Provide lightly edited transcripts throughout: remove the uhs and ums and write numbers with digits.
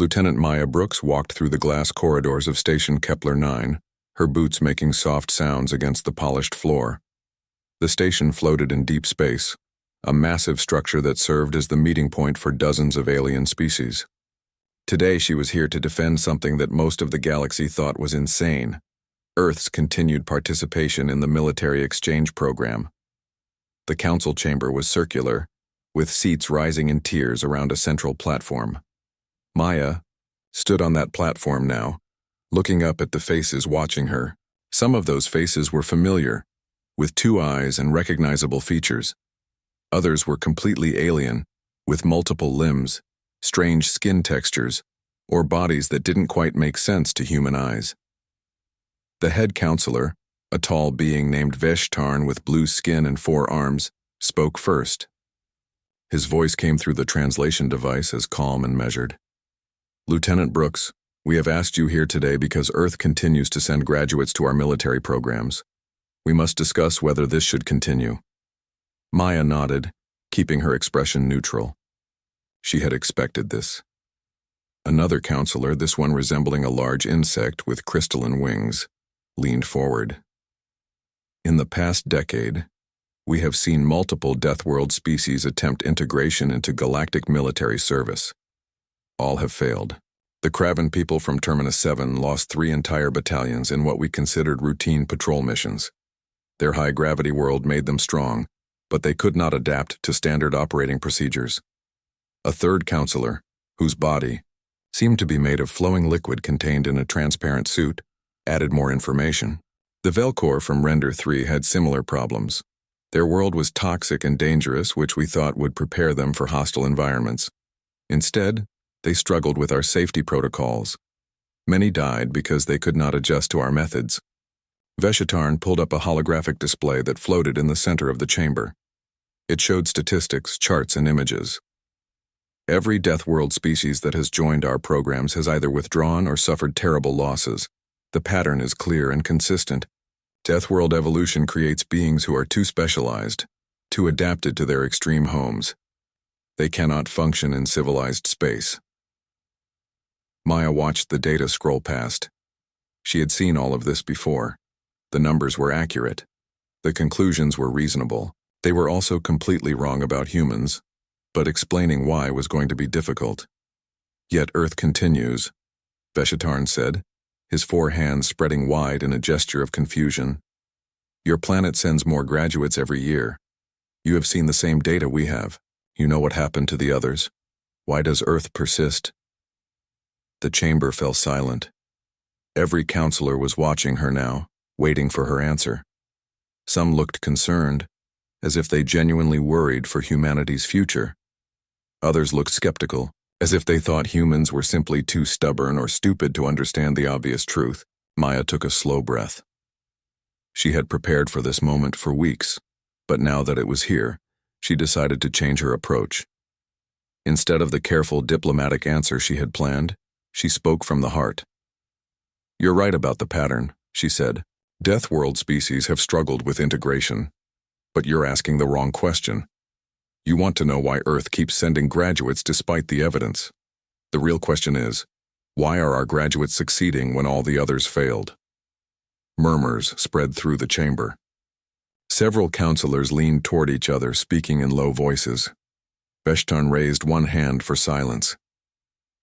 Lieutenant Maya Brooks walked through the glass corridors of Station Kepler 9, her boots making soft sounds against the polished floor. The station floated in deep space, a massive structure that served as the meeting point for dozens of alien species. Today she was here to defend something that most of the galaxy thought was insane: Earth's continued participation in the military exchange program. The council chamber was circular, with seats rising in tiers around a central platform. Maya stood on that platform now, looking up at the faces watching her. Some of those faces were familiar, with 2 eyes and recognizable features. Others were completely alien, with multiple limbs, strange skin textures, or bodies that didn't quite make sense to human eyes. The head counselor, a tall being named Veshtarn with blue skin and 4 arms, spoke first. His voice came through the translation device as calm and measured. "Lieutenant Brooks, we have asked you here today because Earth continues to send graduates to our military programs. We must discuss whether this should continue." Maya nodded, keeping her expression neutral. She had expected this. Another counselor, this one resembling a large insect with crystalline wings, leaned forward. "In the past decade, we have seen multiple Deathworld species attempt integration into galactic military service. All have failed. The Kraven people from Terminus 7 lost 3 entire battalions in what we considered routine patrol missions. Their high-gravity world made them strong, but they could not adapt to standard operating procedures." A third counselor, whose body seemed to be made of flowing liquid contained in a transparent suit, added more information. "The Velcor from Render 3 had similar problems. Their world was toxic and dangerous, which we thought would prepare them for hostile environments. Instead, they struggled with our safety protocols. Many died because they could not adjust to our methods." Veshitarn pulled up a holographic display that floated in the center of the chamber. It showed statistics, charts, and images. "Every Deathworld species that has joined our programs has either withdrawn or suffered terrible losses. The pattern is clear and consistent. Deathworld evolution creates beings who are too specialized, too adapted to their extreme homes. They cannot function in civilized space." Maya watched the data scroll past. She had seen all of this before. The numbers were accurate. The conclusions were reasonable. They were also completely wrong about humans, but explaining why was going to be difficult. "Yet Earth continues," Veshitarn said, his 4 hands spreading wide in a gesture of confusion. "Your planet sends more graduates every year. You have seen the same data we have. You know what happened to the others. Why does Earth persist?" The chamber fell silent. Every counselor was watching her now, waiting for her answer. Some looked concerned, as if they genuinely worried for humanity's future. Others looked skeptical, as if they thought humans were simply too stubborn or stupid to understand the obvious truth. Maya took a slow breath. She had prepared for this moment for weeks, but now that it was here, she decided to change her approach. Instead of the careful diplomatic answer she had planned, she spoke from the heart. "You're right about the pattern," she said. "Deathworld species have struggled with integration. But you're asking the wrong question. You want to know why Earth keeps sending graduates despite the evidence. The real question is, why are our graduates succeeding when all the others failed?" Murmurs spread through the chamber. Several counselors leaned toward each other, speaking in low voices. Veshtarn raised one hand for silence.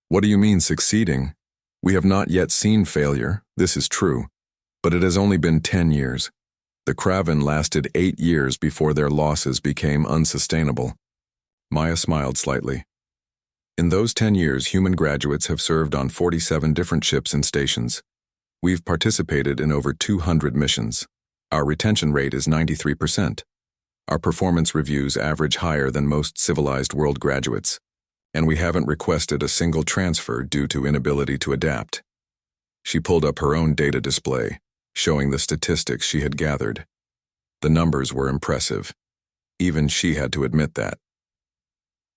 "What do you mean succeeding? We have not yet seen failure, this is true, but it has only been 10 years. The Kraven lasted 8 years before their losses became unsustainable." Maya smiled slightly. "In those 10 years, human graduates have served on 47 different ships and stations. We've participated in over 200 missions. Our retention rate is 93%. Our performance reviews average higher than most civilized world graduates, and we haven't requested a single transfer due to inability to adapt." She pulled up her own data display, showing the statistics she had gathered. The numbers were impressive. Even she had to admit that.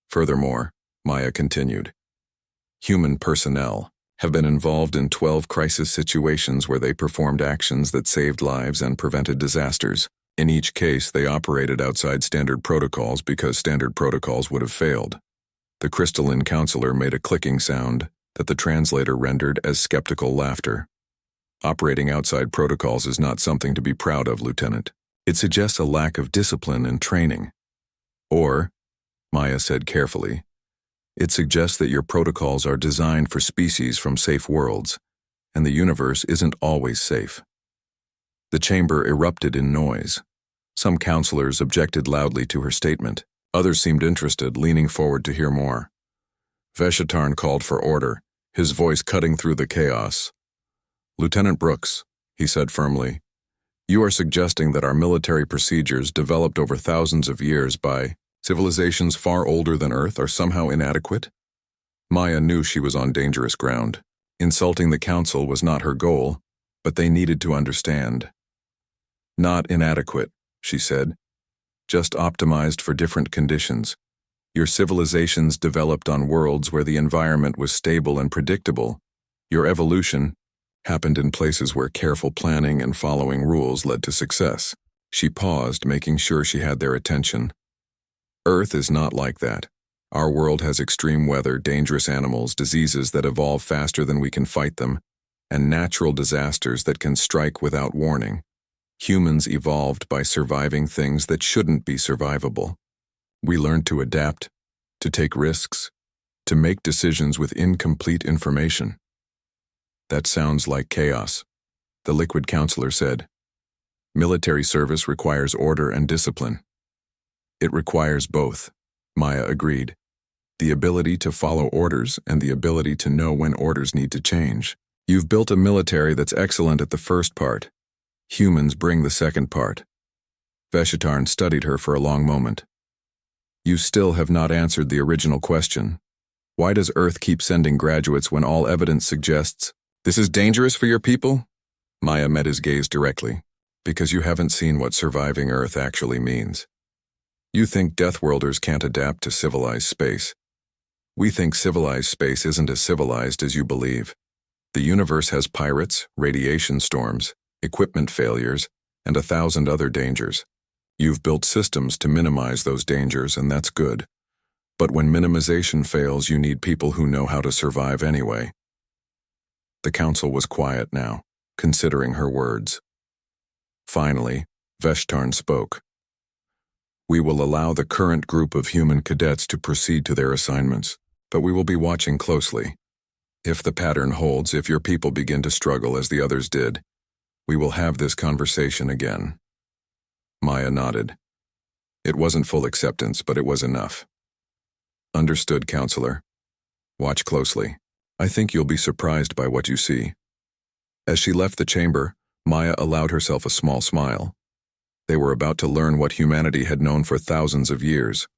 Furthermore, Maya continued, human personnel have been involved in 12 crisis situations where they performed actions that saved lives and prevented disasters. In each case, they operated outside standard protocols because standard protocols would have failed. The crystalline counselor made a clicking sound that the translator rendered as skeptical laughter. Operating outside protocols is not something to be proud of, Lieutenant. It suggests a lack of discipline and training. Or, Maya said carefully, it suggests that your protocols are designed for species from safe worlds, and the universe isn't always safe. The chamber erupted in noise. Some counselors objected loudly to her statement. Others seemed interested, leaning forward to hear more. Veshitarn called for order, his voice cutting through the chaos. Lieutenant Brooks, he said firmly, you are suggesting that our military procedures developed over thousands of years by civilizations far older than Earth are somehow inadequate? Maya knew she was on dangerous ground. Insulting the council was not her goal, but they needed to understand. Not inadequate, she said, just optimized for different conditions. Your civilizations developed on worlds where the environment was stable and predictable. Your evolution happened in places where careful planning and following rules led to success. She paused, making sure she had their attention. Earth is not like that. Our world has extreme weather, dangerous animals, diseases that evolve faster than we can fight them, and natural disasters that can strike without warning. Humans evolved by surviving things that shouldn't be survivable. We learned to adapt, to take risks, to make decisions with incomplete information. That sounds like chaos, the liquid counselor said. Military service requires order and discipline. It requires both, Maya agreed. The ability to follow orders and the ability to know when orders need to change. You've built a military that's excellent at the first part. Humans bring the second part. Veshitarn studied her for a long moment. You still have not answered the original question. Why does Earth keep sending graduates when all evidence suggests this is dangerous for your people? Maya met his gaze directly. Because you haven't seen what surviving Earth actually means. You think Deathworlders can't adapt to civilized space. We think civilized space isn't as civilized as you believe. The universe has pirates, radiation storms, equipment failures, and 1,000 other dangers. You've built systems to minimize those dangers, and that's good. But when minimization fails, you need people who know how to survive anyway. The council was quiet now, considering her words. Finally, Veshitarn spoke. We will allow the current group of human cadets to proceed to their assignments, but we will be watching closely. If the pattern holds, if your people begin to struggle as the others did, we will have this conversation again. Maya nodded. It wasn't full acceptance, but it was enough. Understood, counselor. Watch closely. I think you'll be surprised by what you see. As she left the chamber, Maya allowed herself a small smile. They were about to learn what humanity had known for thousands of years.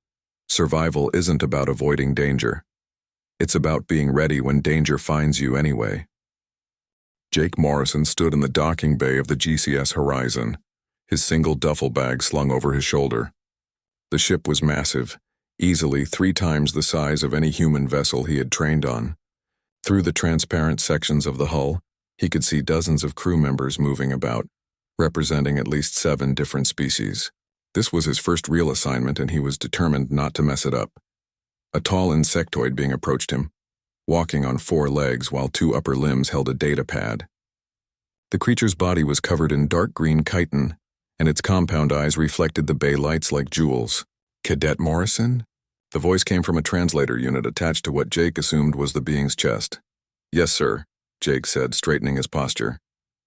Survival isn't about avoiding danger. It's about being ready when danger finds you anyway. Jake Morrison stood in the docking bay of the GCS Horizon, his single duffel bag slung over his shoulder. The ship was massive, easily 3 times the size of any human vessel he had trained on. Through the transparent sections of the hull, he could see dozens of crew members moving about, representing at least 7 different species. This was his first real assignment, and he was determined not to mess it up. A tall insectoid being approached him, walking on 4 legs while 2 upper limbs held a data pad. The creature's body was covered in dark green chitin, and its compound eyes reflected the bay lights like jewels. Cadet Morrison? The voice came from a translator unit attached to what Jake assumed was the being's chest. Yes, sir, Jake said, straightening his posture.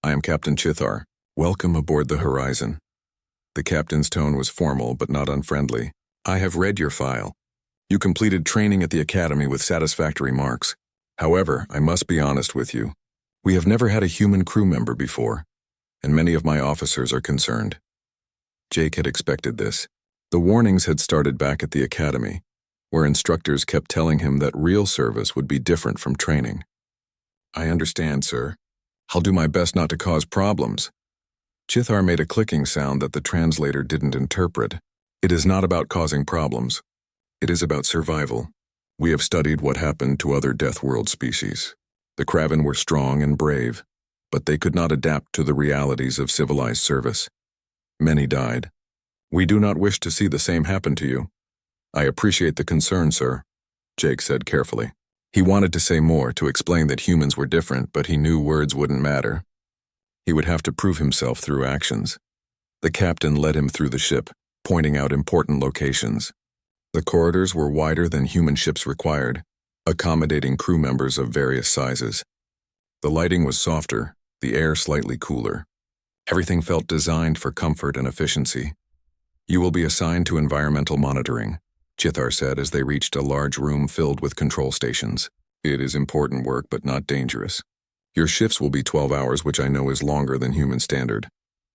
I am Captain Chithar. Welcome aboard the Horizon. The captain's tone was formal but not unfriendly. I have read your file. You completed training at the academy with satisfactory marks. However, I must be honest with you. We have never had a human crew member before, and many of my officers are concerned. Jake had expected this. The warnings had started back at the academy, where instructors kept telling him that real service would be different from training. I understand, sir. I'll do my best not to cause problems. Chithar made a clicking sound that the translator didn't interpret. It is not about causing problems. It is about survival. We have studied what happened to other Deathworld species. The Kraven were strong and brave, but they could not adapt to the realities of civilized service. Many died. We do not wish to see the same happen to you. I appreciate the concern, sir, Jake said carefully. He wanted to say more, to explain that humans were different, but he knew words wouldn't matter. He would have to prove himself through actions. The captain led him through the ship, pointing out important locations. The corridors were wider than human ships required, accommodating crew members of various sizes. The lighting was softer, the air slightly cooler. Everything felt designed for comfort and efficiency. "You will be assigned to environmental monitoring," Chithar said as they reached a large room filled with control stations. "It is important work, but not dangerous. Your shifts will be 12 hours, which I know is longer than human standard,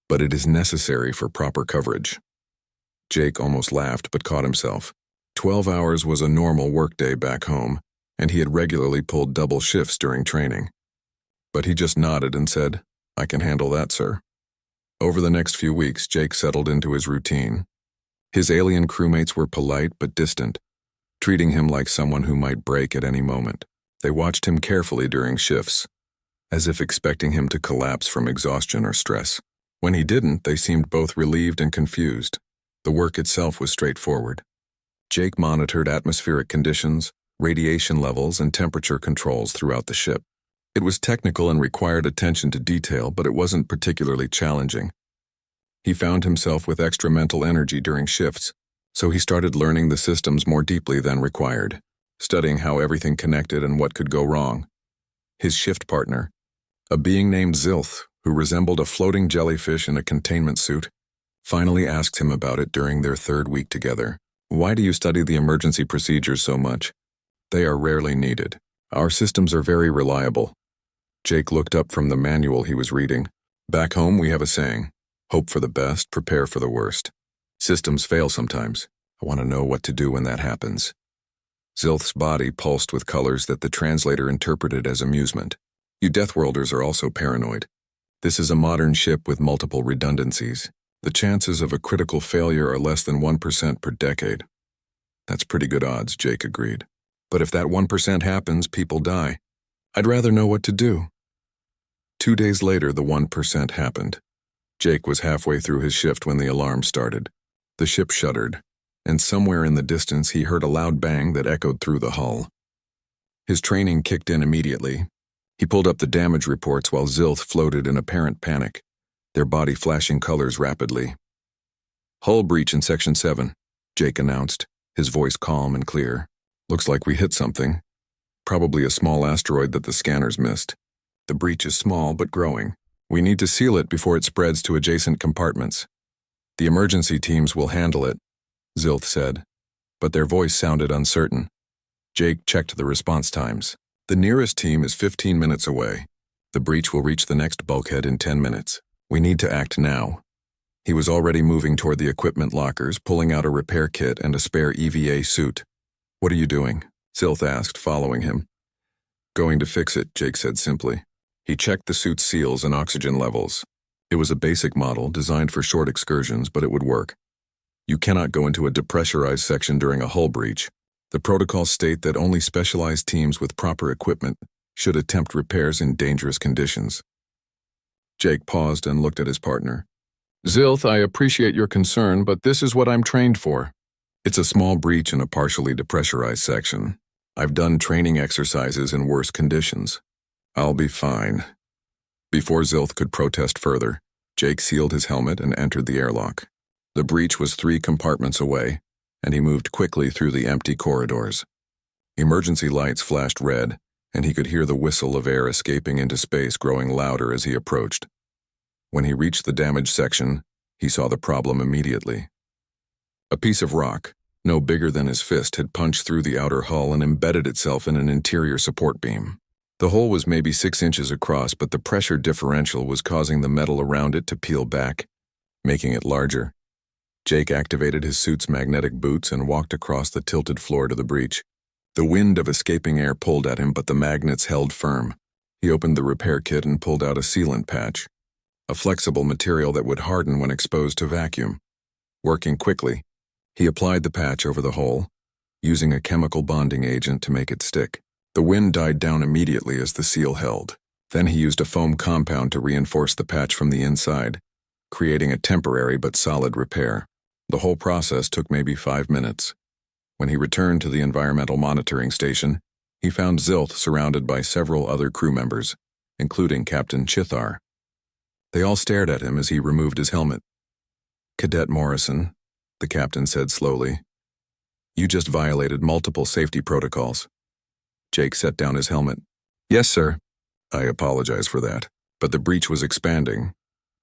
but it is necessary for proper coverage." Jake almost laughed, but caught himself. 12 hours was a normal workday back home, and he had regularly pulled double shifts during training. But he just nodded and said, "I can handle that, sir." Over the next few weeks, Jake settled into his routine. His alien crewmates were polite but distant, treating him like someone who might break at any moment. They watched him carefully during shifts, as if expecting him to collapse from exhaustion or stress. When he didn't, they seemed both relieved and confused. The work itself was straightforward. Jake monitored atmospheric conditions, radiation levels, and temperature controls throughout the ship. It was technical and required attention to detail, but it wasn't particularly challenging. He found himself with extra mental energy during shifts, so he started learning the systems more deeply than required, studying how everything connected and what could go wrong. His shift partner, a being named Zilth, who resembled a floating jellyfish in a containment suit, finally asked him about it during their third week together. "Why do you study the emergency procedures so much? They are rarely needed. Our systems are very reliable." Jake looked up from the manual he was reading. "Back home we have a saying, hope for the best, prepare for the worst. Systems fail sometimes. I want to know what to do when that happens." Zilth's body pulsed with colors that the translator interpreted as amusement. "You Deathworlders are also paranoid. This is a modern ship with multiple redundancies. The chances of a critical failure are less than 1% per decade." "That's pretty good odds," Jake agreed. "But if that 1% happens, people die. I'd rather know what to do." 2 days later, the 1% happened. Jake was halfway through his shift when the alarm started. The ship shuddered, and somewhere in the distance he heard a loud bang that echoed through the hull. His training kicked in immediately. He pulled up the damage reports while Zilth floated in apparent panic, their body flashing colors rapidly. "Hull breach in Section 7, Jake announced, his voice calm and clear. "Looks like we hit something. Probably a small asteroid that the scanners missed. The breach is small but growing. We need to seal it before it spreads to adjacent compartments. The emergency teams will handle it," Zilth said, but their voice sounded uncertain. Jake checked the response times. "The nearest team is 15 minutes away. The breach will reach the next bulkhead in 10 minutes. We need to act now." He was already moving toward the equipment lockers, pulling out a repair kit and a spare EVA suit. "What are you doing?" Zilth asked, following him. "Going to fix it," Jake said simply. He checked the suit's seals and oxygen levels. It was a basic model designed for short excursions, but it would work. You cannot go into a depressurized section during a hull breach. The protocols state that only specialized teams with proper equipment should attempt repairs in dangerous conditions. Jake paused and looked at his partner. "Zilth, I appreciate your concern, but this is what I'm trained for. It's a small breach in a partially depressurized section. I've done training exercises in worse conditions. I'll be fine." Before Zilth could protest further, Jake sealed his helmet and entered the airlock. The breach was 3 compartments away, and he moved quickly through the empty corridors. Emergency lights flashed red, and he could hear the whistle of air escaping into space growing louder as he approached. When he reached the damaged section, he saw the problem immediately. A piece of rock, no bigger than his fist, had punched through the outer hull and embedded itself in an interior support beam. The hole was maybe 6 inches across, but the pressure differential was causing the metal around it to peel back, making it larger. Jake activated his suit's magnetic boots and walked across the tilted floor to the breach. The wind of escaping air pulled at him, but the magnets held firm. He opened the repair kit and pulled out a sealant patch, a flexible material that would harden when exposed to vacuum. Working quickly, he applied the patch over the hole, using a chemical bonding agent to make it stick. The wind died down immediately as the seal held. Then he used a foam compound to reinforce the patch from the inside, creating a temporary but solid repair. The whole process took maybe 5 minutes. When he returned to the environmental monitoring station, He found Zilth surrounded by several other crew members, including Captain Chithar. They all stared at him as he removed his helmet. "Cadet Morrison," the captain said slowly, "you just violated multiple safety protocols." Jake set down his helmet. "Yes, sir." "I apologize for that, but the breach was expanding,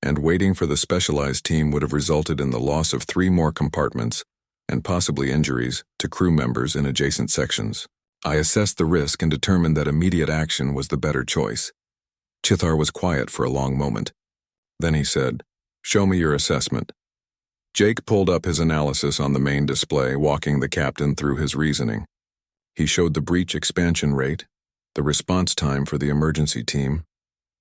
and waiting for the specialized team would have resulted in the loss of 3 more compartments and possibly injuries to crew members in adjacent sections. I assessed the risk and determined that immediate action was the better choice." Chithar was quiet for a long moment. Then he said, "Show me your assessment." Jake pulled up his analysis on the main display, walking the captain through his reasoning. He showed the breach expansion rate, the response time for the emergency team,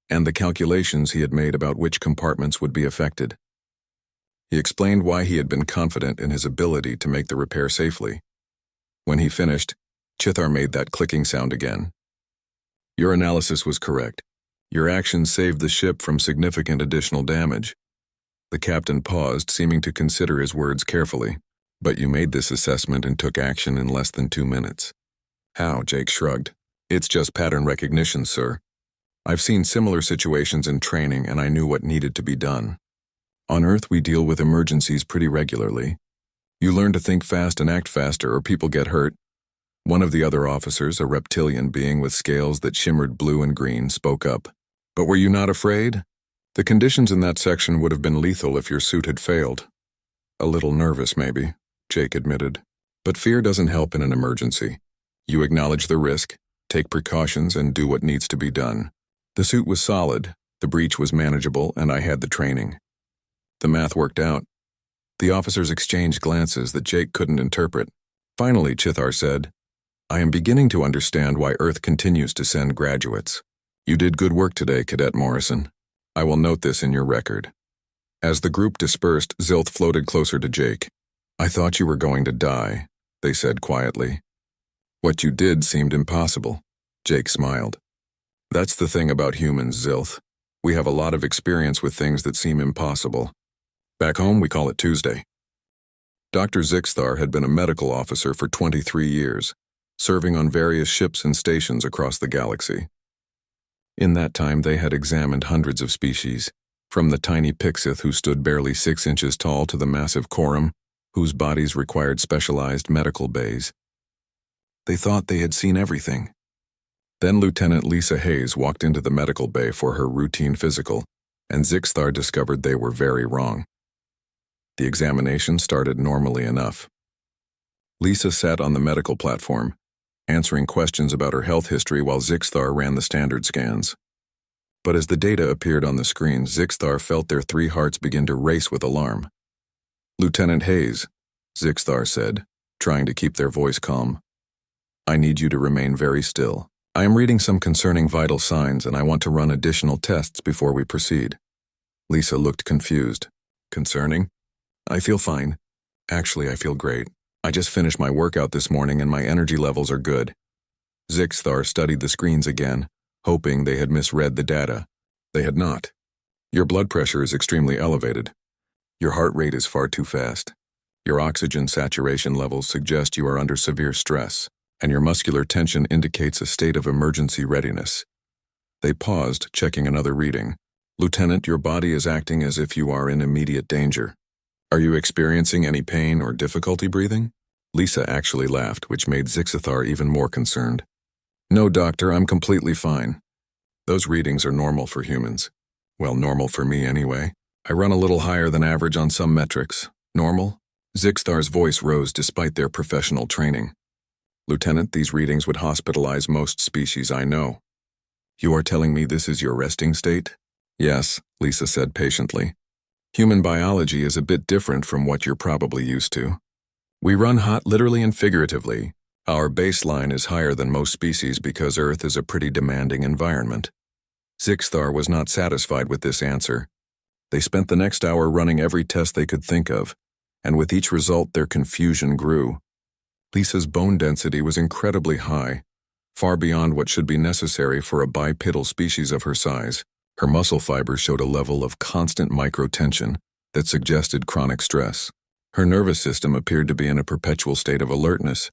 and the calculations he had made about which compartments would be affected. He explained why he had been confident in his ability to make the repair safely. When he finished, Chithar made that clicking sound again. "Your analysis was correct. Your actions saved the ship from significant additional damage." The captain paused, seeming to consider his words carefully. "But you made this assessment and took action in less than 2 minutes. How?" Jake shrugged. "It's just pattern recognition, sir. I've seen similar situations in training and I knew what needed to be done. On Earth, we deal with emergencies pretty regularly. You learn to think fast and act faster or people get hurt." One of the other officers, a reptilian being with scales that shimmered blue and green, spoke up. "But were you not afraid? The conditions in that section would have been lethal if your suit had failed." "A little nervous, maybe," Jake admitted. "But fear doesn't help in an emergency. You acknowledge the risk, take precautions, and do what needs to be done. The suit was solid, the breach was manageable, and I had the training. The math worked out." The officers exchanged glances that Jake couldn't interpret. Finally, Chithar said, "I am beginning to understand why Earth continues to send graduates. You did good work today, Cadet Morrison. I will note this in your record." As the group dispersed, Zilth floated closer to Jake. "I thought you were going to die," they said quietly. "What you did seemed impossible." Jake smiled. "That's the thing about humans, Zilth. We have a lot of experience with things that seem impossible. Back home, we call it Tuesday." Dr. Zixthar had been a medical officer for 23 years, serving on various ships and stations across the galaxy. In that time, they had examined hundreds of species, from the tiny Pixith who stood barely 6 inches tall to the massive Corum, whose bodies required specialized medical bays. They thought they had seen everything. Then Lieutenant Lisa Hayes walked into the medical bay for her routine physical, and Zixthar discovered they were very wrong. The examination started normally enough. Lisa sat on the medical platform, answering questions about her health history while Zixthar ran the standard scans. But as the data appeared on the screen, Zixthar felt their 3 hearts begin to race with alarm. "Lieutenant Hayes," Zixthar said, trying to keep their voice calm, "I need you to remain very still. I am reading some concerning vital signs and I want to run additional tests before we proceed." Lisa looked confused. "Concerning? I feel fine. Actually, I feel great. I just finished my workout this morning and my energy levels are good." Zixthar studied the screens again, hoping they had misread the data. They had not. "Your blood pressure is extremely elevated. Your heart rate is far too fast. Your oxygen saturation levels suggest you are under severe stress, and your muscular tension indicates a state of emergency readiness." They paused, checking another reading. "Lieutenant, your body is acting as if you are in immediate danger. Are you experiencing any pain or difficulty breathing?" Lisa actually laughed, which made Zixthar even more concerned. "No, doctor, I'm completely fine. Those readings are normal for humans. Well, normal for me anyway. I run a little higher than average on some metrics. Normal?" Zixthar's voice rose despite their professional training. "Lieutenant, these readings would hospitalize most species I know." "You are telling me this is your resting state?" "Yes," Lisa said patiently. "Human biology is a bit different from what you're probably used to. We run hot literally and figuratively. Our baseline is higher than most species because Earth is a pretty demanding environment." Zixthar was not satisfied with this answer. They spent the next hour running every test they could think of, and with each result their confusion grew. Lisa's bone density was incredibly high, far beyond what should be necessary for a bipedal species of her size. Her muscle fibers showed a level of constant microtension that suggested chronic stress. Her nervous system appeared to be in a perpetual state of alertness,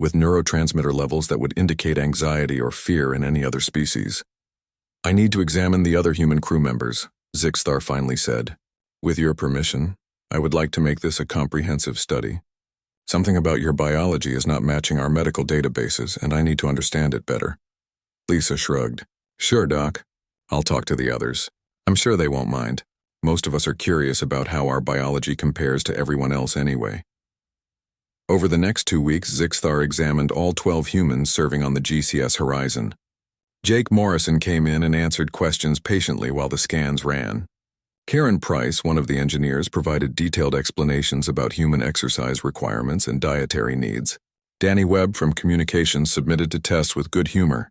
with neurotransmitter levels that would indicate anxiety or fear in any other species. I need to examine the other human crew members, Zixthar finally said. With your permission, I would like to make this a comprehensive study. Something about your biology is not matching our medical databases, and I need to understand it better. Lisa shrugged. Sure, Doc. I'll talk to the others. I'm sure they won't mind. Most of us are curious about how our biology compares to everyone else anyway. Over the next 2 weeks, Zixthar examined all 12 humans serving on the GCS horizon. Jake Morrison came in and answered questions patiently while the scans ran. Karen Price, one of the engineers, provided detailed explanations about human exercise requirements and dietary needs. Danny Webb from Communications submitted to tests with good humor,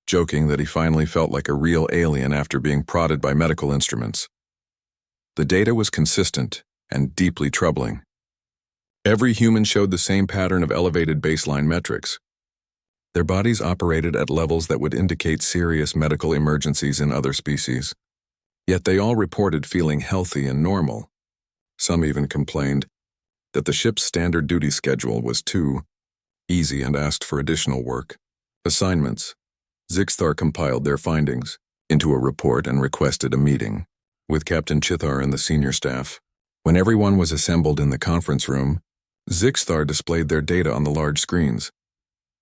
joking that he finally felt like a real alien after being prodded by medical instruments. The data was consistent and deeply troubling. Every human showed the same pattern of elevated baseline metrics. Their bodies operated at levels that would indicate serious medical emergencies in other species. Yet they all reported feeling healthy and normal. Some even complained that the ship's standard duty schedule was too easy and asked for additional work. Assignments. Zixthar compiled their findings into a report and requested a meeting with Captain Chithar and the senior staff. When everyone was assembled in the conference room, Zixthar displayed their data on the large screens.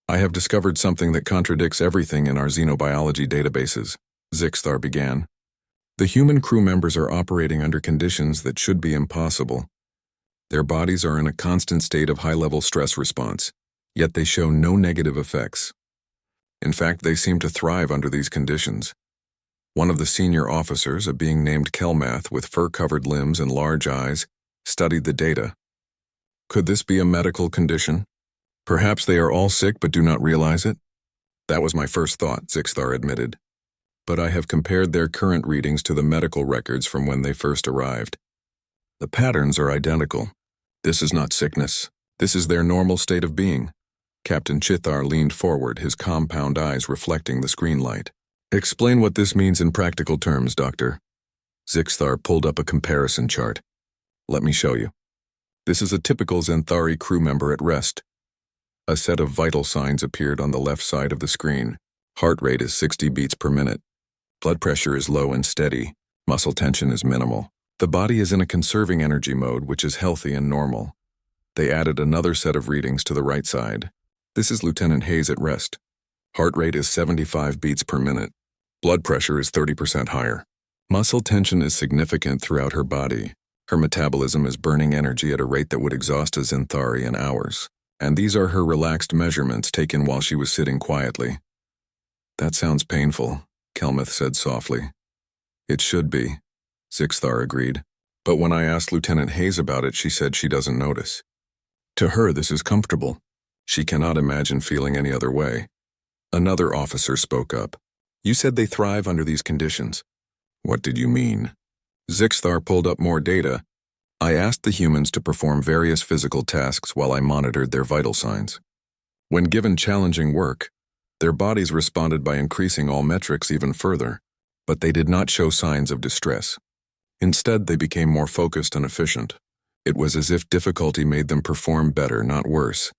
I have discovered something that contradicts everything in our xenobiology databases, Zixthar began. The human crew members are operating under conditions that should be impossible. Their bodies are in a constant state of high-level stress response, yet they show no negative effects. In fact, they seem to thrive under these conditions. One of the senior officers, a being named Kelmath with fur-covered limbs and large eyes, studied the data. Could this be a medical condition? Perhaps they are all sick but do not realize it? That was my first thought, Zixthar admitted. But I have compared their current readings to the medical records from when they first arrived. The patterns are identical. This is not sickness. This is their normal state of being. Captain Chithar leaned forward, his compound eyes reflecting the screen light. Explain what this means in practical terms, Doctor. Zixthar pulled up a comparison chart. Let me show you. This is a typical Xanthari crew member at rest. A set of vital signs appeared on the left side of the screen. Heart rate is 60 beats per minute. Blood pressure is low and steady. Muscle tension is minimal. The body is in a conserving energy mode, which is healthy and normal. They added another set of readings to the right side. This is Lieutenant Hayes at rest. Heart rate is 75 beats per minute. Blood pressure is 30% higher. Muscle tension is significant throughout her body. Her metabolism is burning energy at a rate that would exhaust a Xanthari in hours. And these are her relaxed measurements taken while she was sitting quietly. That sounds painful, Kelmuth said softly. It should be, Zixthar agreed. But when I asked Lieutenant Hayes about it, she said she doesn't notice. To her, this is comfortable. She cannot imagine feeling any other way. Another officer spoke up. You said they thrive under these conditions. What did you mean? Zixthar pulled up more data. I asked the humans to perform various physical tasks while I monitored their vital signs. When given challenging work, their bodies responded by increasing all metrics even further, but they did not show signs of distress. Instead, they became more focused and efficient. It was as if difficulty made them perform better, not worse.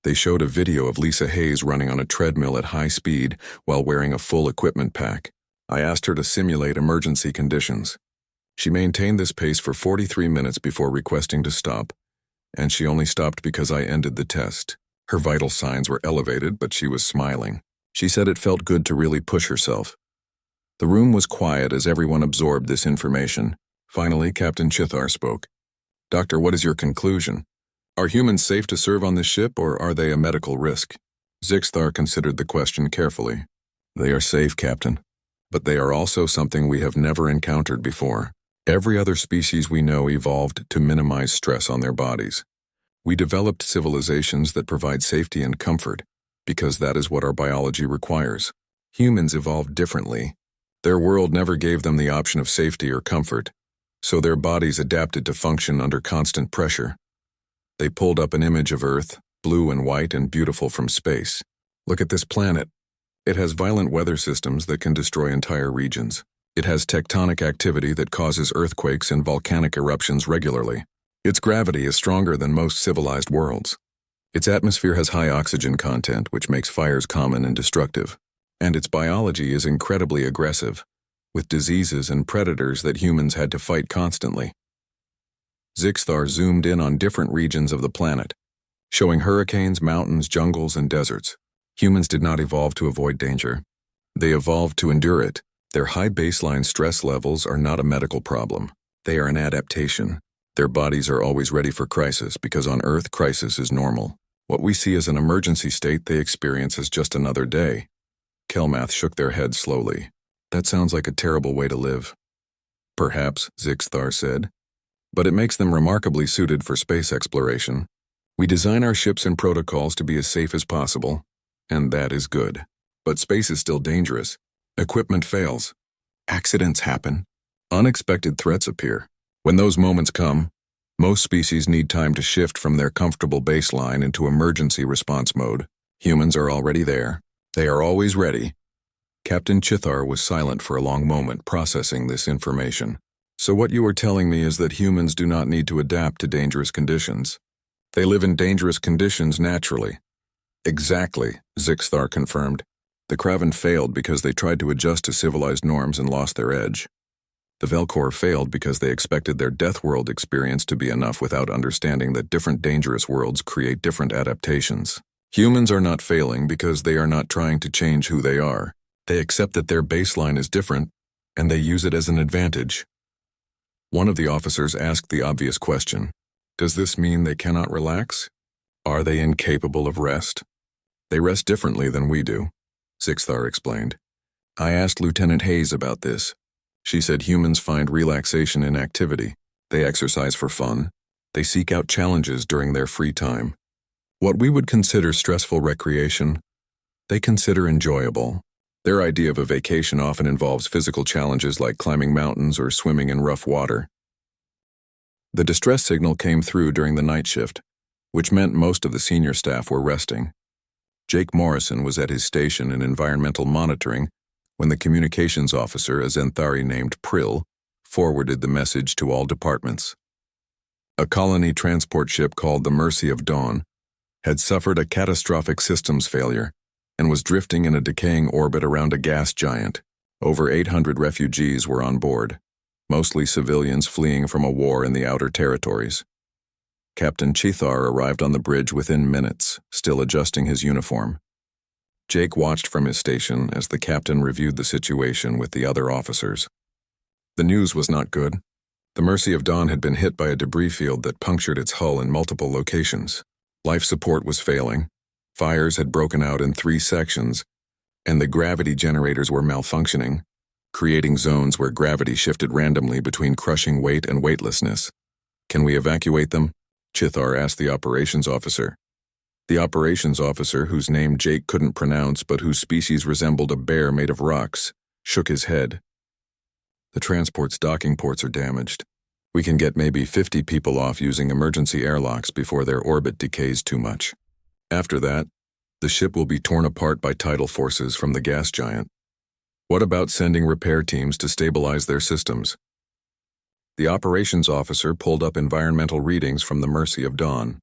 They showed a video of Lisa Hayes running on a treadmill at high speed while wearing a full equipment pack. I asked her to simulate emergency conditions. She maintained this pace for 43 minutes before requesting to stop, and she only stopped because I ended the test. Her vital signs were elevated, but she was smiling. She said it felt good to really push herself. The room was quiet as everyone absorbed this information. Finally, Captain Chithar spoke. Doctor, what is your conclusion? Are humans safe to serve on this ship, or are they a medical risk? Zixthar considered the question carefully. They are safe, Captain. But they are also something we have never encountered before. Every other species we know evolved to minimize stress on their bodies. We developed civilizations that provide safety and comfort, because that is what our biology requires. Humans evolved differently. Their world never gave them the option of safety or comfort, so their bodies adapted to function under constant pressure. They pulled up an image of Earth, blue and white and beautiful from space. Look at this planet. It has violent weather systems that can destroy entire regions. It has tectonic activity that causes earthquakes and volcanic eruptions regularly. Its gravity is stronger than most civilized worlds. Its atmosphere has high oxygen content, which makes fires common and destructive. And its biology is incredibly aggressive, with diseases and predators that humans had to fight constantly. Zixthar zoomed in on different regions of the planet, showing hurricanes, mountains, jungles, and deserts. Humans did not evolve to avoid danger. They evolved to endure it. Their high baseline stress levels are not a medical problem. They are an adaptation. Their bodies are always ready for crisis because on Earth, crisis is normal. What we see as an emergency state they experience as just another day. Kelmath shook their heads slowly. That sounds like a terrible way to live. Perhaps, Zixthar said. But it makes them remarkably suited for space exploration. We design our ships and protocols to be as safe as possible, and that is good. But space is still dangerous. Equipment fails. Accidents happen. Unexpected threats appear. When those moments come, most species need time to shift from their comfortable baseline into emergency response mode. Humans are already there. They are always ready. Captain Chithar was silent for a long moment, processing this information. So what you are telling me is that humans do not need to adapt to dangerous conditions. They live in dangerous conditions naturally. Exactly, Zixthar confirmed. The Kraven failed because they tried to adjust to civilized norms and lost their edge. The Velcor failed because they expected their Deathworld experience to be enough without understanding that different dangerous worlds create different adaptations. Humans are not failing because they are not trying to change who they are. They accept that their baseline is different, and they use it as an advantage. One of the officers asked the obvious question. Does this mean they cannot relax? Are they incapable of rest? They rest differently than we do, Zixthar explained. I asked Lieutenant Hayes about this. She said humans find relaxation in activity. They exercise for fun. They seek out challenges during their free time. What we would consider stressful recreation, they consider enjoyable. Their idea of a vacation often involves physical challenges like climbing mountains or swimming in rough water. The distress signal came through during the night shift, which meant most of the senior staff were resting. Jake Morrison was at his station in environmental monitoring when the communications officer, a Zenthari named Prill, forwarded the message to all departments. A colony transport ship called the Mercy of Dawn had suffered a catastrophic systems failure and was drifting in a decaying orbit around a gas giant. Over 800 refugees were on board, mostly civilians fleeing from a war in the outer territories. Captain Chithar arrived on the bridge within minutes, still adjusting his uniform. Jake watched from his station as the captain reviewed the situation with the other officers. The news was not good. The Mercy of Dawn had been hit by a debris field that punctured its hull in multiple locations. Life support was failing. Fires had broken out in 3 sections, and the gravity generators were malfunctioning, creating zones where gravity shifted randomly between crushing weight and weightlessness. Can we evacuate them? Chithar asked the operations officer. The operations officer, whose name Jake couldn't pronounce but whose species resembled a bear made of rocks, shook his head. The transport's docking ports are damaged. We can get maybe 50 people off using emergency airlocks before their orbit decays too much. After that, the ship will be torn apart by tidal forces from the gas giant. What about sending repair teams to stabilize their systems? The operations officer pulled up environmental readings from the Mercy of Dawn.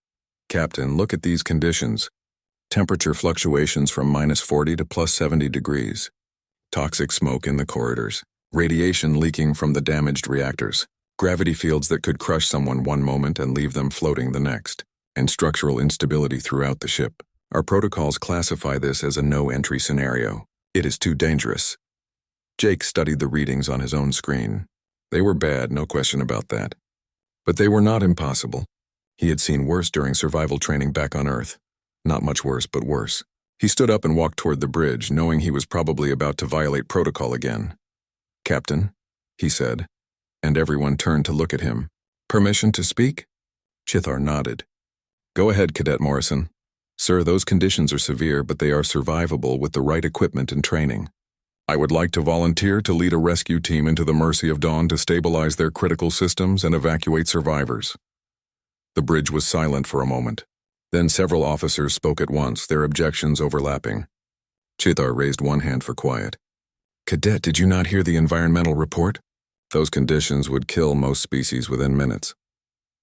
Captain, look at these conditions. Temperature fluctuations from -40 to +70 degrees. Toxic smoke in the corridors. Radiation leaking from the damaged reactors. Gravity fields that could crush someone one moment and leave them floating the next. And structural instability throughout the ship. Our protocols classify this as a no-entry scenario. It is too dangerous. Jake studied the readings on his own screen. They were bad, no question about that. But they were not impossible. He had seen worse during survival training back on Earth. Not much worse, but worse. He stood up and walked toward the bridge, knowing he was probably about to violate protocol again. Captain, he said, and everyone turned to look at him. Permission to speak? Chithar nodded. Go ahead, Cadet Morrison. Sir, those conditions are severe, but they are survivable with the right equipment and training. I would like to volunteer to lead a rescue team into the Mercy of Dawn to stabilize their critical systems and evacuate survivors. The bridge was silent for a moment. Then several officers spoke at once, their objections overlapping. Chithar raised one hand for quiet. Cadet, did you not hear the environmental report? Those conditions would kill most species within minutes.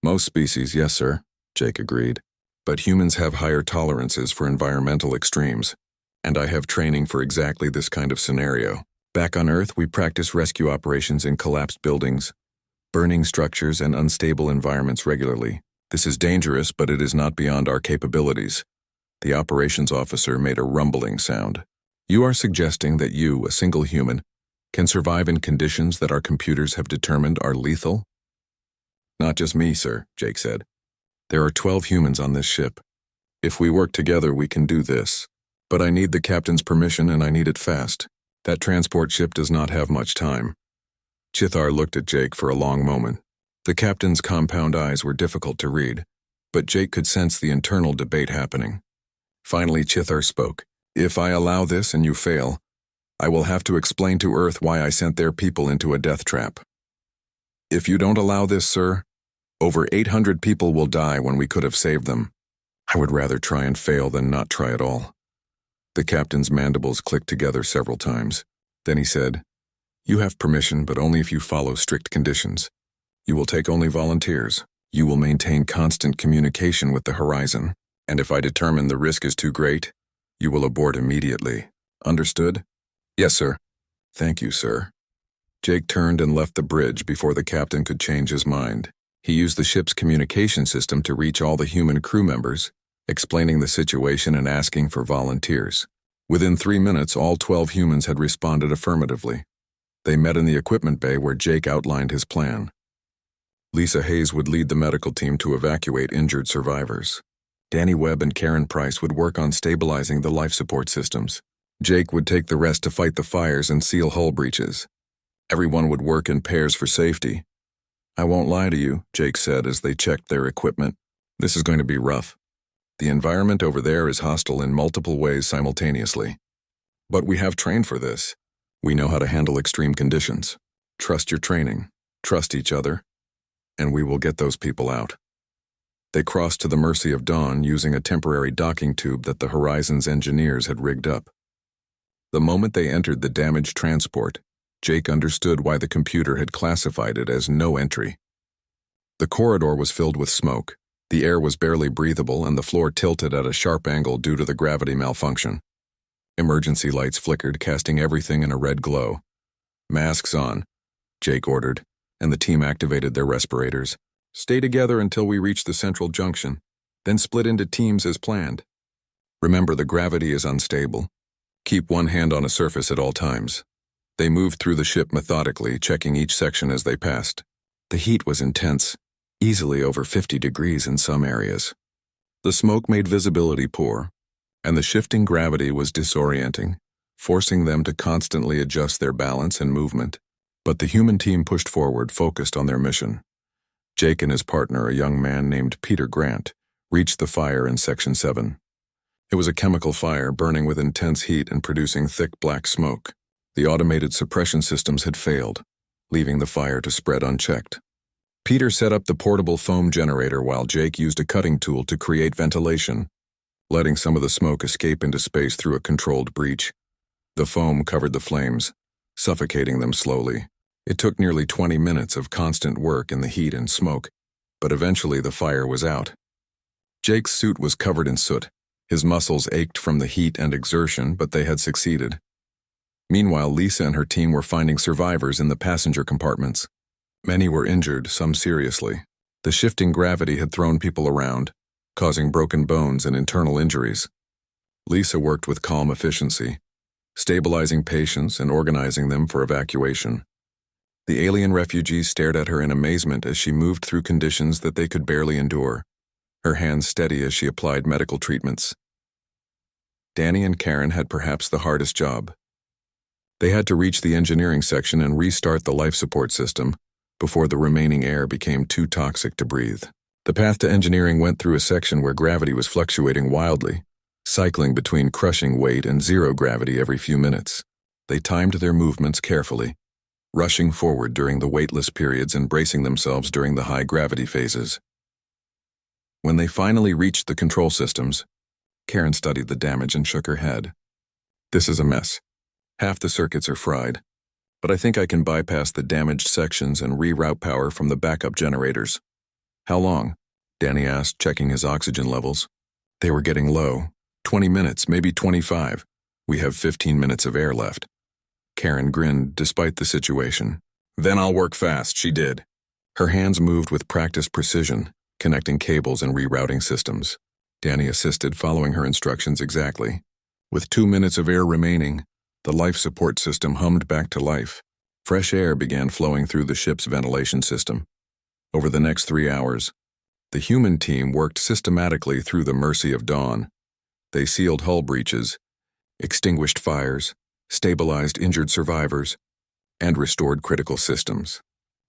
Most species, yes, sir, Jake agreed. But humans have higher tolerances for environmental extremes, and I have training for exactly this kind of scenario. Back on Earth, we practice rescue operations in collapsed buildings, burning structures, and unstable environments regularly. This is dangerous, but it is not beyond our capabilities. The operations officer made a rumbling sound. You are suggesting that you, a single human, can survive in conditions that our computers have determined are lethal? Not just me, sir, Jake said. There are 12 humans on this ship. If we work together, we can do this. But I need the captain's permission, and I need it fast. That transport ship does not have much time. Chithar looked at Jake for a long moment. The captain's compound eyes were difficult to read, but Jake could sense the internal debate happening. Finally, Chithar spoke. If I allow this and you fail, I will have to explain to Earth why I sent their people into a death trap. If you don't allow this, sir, over 800 people will die when we could have saved them. I would rather try and fail than not try at all. The captain's mandibles clicked together several times. Then he said, You have permission, but only if you follow strict conditions. You will take only volunteers. You will maintain constant communication with the Horizon. And if I determine the risk is too great, you will abort immediately. Understood? Yes, sir. Thank you, sir. Jake turned and left the bridge before the captain could change his mind. He used the ship's communication system to reach all the human crew members, explaining the situation and asking for volunteers. Within 3 minutes, all 12 humans had responded affirmatively. They met in the equipment bay where Jake outlined his plan. Lisa Hayes would lead the medical team to evacuate injured survivors. Danny Webb and Karen Price would work on stabilizing the life support systems. Jake would take the rest to fight the fires and seal hull breaches. Everyone would work in pairs for safety. I won't lie to you, Jake said as they checked their equipment. This is going to be rough. The environment over there is hostile in multiple ways simultaneously. But we have trained for this. We know how to handle extreme conditions. Trust your training, trust each other, and we will get those people out. They crossed to the mercy of dawn using a temporary docking tube that the Horizon's engineers had rigged up. The moment they entered the damaged transport, Jake understood why the computer had classified it as no entry. The corridor was filled with smoke. The air was barely breathable and the floor tilted at a sharp angle due to the gravity malfunction. Emergency lights flickered, casting everything in a red glow. Masks on, Jake ordered, and the team activated their respirators. Stay together until we reach the central junction, then split into teams as planned. Remember, the gravity is unstable. Keep one hand on a surface at all times. They moved through the ship methodically, checking each section as they passed. The heat was intense, easily over 50 degrees in some areas. The smoke made visibility poor, and the shifting gravity was disorienting, forcing them to constantly adjust their balance and movement. But the human team pushed forward, focused on their mission. Jake and his partner, a young man named Peter Grant, reached the fire in Section 7. It was a chemical fire burning with intense heat and producing thick black smoke. The automated suppression systems had failed, leaving the fire to spread unchecked. Peter set up the portable foam generator while Jake used a cutting tool to create ventilation, letting some of the smoke escape into space through a controlled breach. The foam covered the flames, suffocating them slowly. It took nearly 20 minutes of constant work in the heat and smoke, but eventually the fire was out. Jake's suit was covered in soot. His muscles ached from the heat and exertion, but they had succeeded. Meanwhile, Lisa and her team were finding survivors in the passenger compartments. Many were injured, some seriously. The shifting gravity had thrown people around, causing broken bones and internal injuries. Lisa worked with calm efficiency, stabilizing patients and organizing them for evacuation. The alien refugees stared at her in amazement as she moved through conditions that they could barely endure, her hands steady as she applied medical treatments. Danny and Karen had perhaps the hardest job. They had to reach the engineering section and restart the life support system before the remaining air became too toxic to breathe. The path to engineering went through a section where gravity was fluctuating wildly, cycling between crushing weight and zero gravity every few minutes. They timed their movements carefully, rushing forward during the weightless periods and bracing themselves during the high gravity phases. When they finally reached the control systems, Karen studied the damage and shook her head. This is a mess. Half the circuits are fried, but I think I can bypass the damaged sections and reroute power from the backup generators. How long? Danny asked, checking his oxygen levels. They were getting low. 20 minutes, maybe 25. We have 15 minutes of air left. Karen grinned despite the situation. Then I'll work fast, she did. Her hands moved with practiced precision, connecting cables and rerouting systems. Danny assisted, following her instructions exactly. With 2 minutes of air remaining, the life support system hummed back to life. Fresh air began flowing through the ship's ventilation system. Over the next 3 hours, the human team worked systematically through the mercy of dawn. They sealed hull breaches, extinguished fires, stabilized injured survivors, and restored critical systems.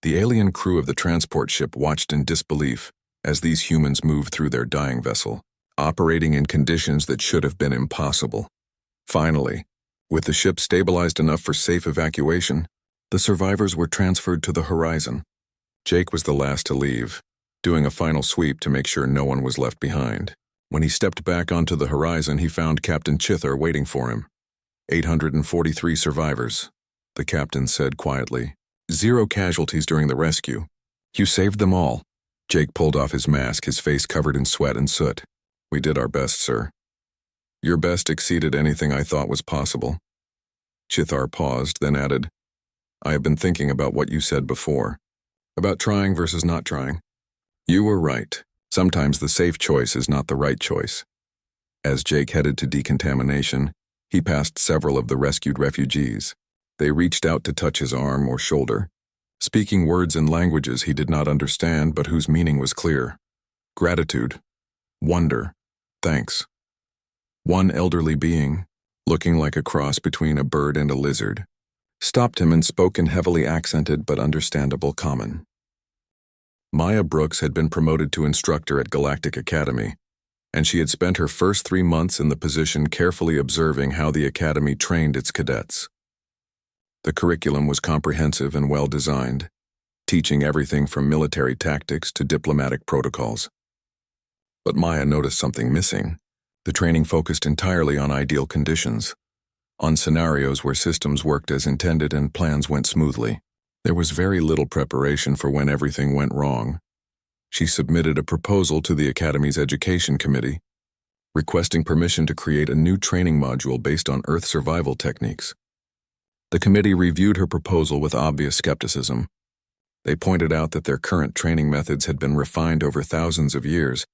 The alien crew of the transport ship watched in disbelief as these humans moved through their dying vessel, operating in conditions that should have been impossible. Finally, with the ship stabilized enough for safe evacuation, the survivors were transferred to the horizon. Jake was the last to leave, doing a final sweep to make sure no one was left behind. When he stepped back onto the horizon, he found Captain Chithar waiting for him. 843 survivors, the captain said quietly. 0 casualties during the rescue. You saved them all. Jake pulled off his mask, his face covered in sweat and soot. We did our best, sir. Your best exceeded anything I thought was possible. Chithar paused, then added, I have been thinking about what you said before, about trying versus not trying. You were right. Sometimes the safe choice is not the right choice. As Jake headed to decontamination, he passed several of the rescued refugees. They reached out to touch his arm or shoulder, speaking words and languages he did not understand but whose meaning was clear. Gratitude, wonder, thanks. One elderly being, looking like a cross between a bird and a lizard, stopped him and spoke in heavily accented but understandable common. Maya Brooks had been promoted to instructor at Galactic Academy, and she had spent her first 3 months in the position carefully observing how the Academy trained its cadets. The curriculum was comprehensive and well-designed, teaching everything from military tactics to diplomatic protocols. But Maya noticed something missing. The training focused entirely on ideal conditions, on scenarios where systems worked as intended and plans went smoothly. There was very little preparation for when everything went wrong. She submitted a proposal to the Academy's Education Committee, requesting permission to create a new training module based on Earth survival techniques. The committee reviewed her proposal with obvious skepticism. They pointed out that their current training methods had been refined over thousands of years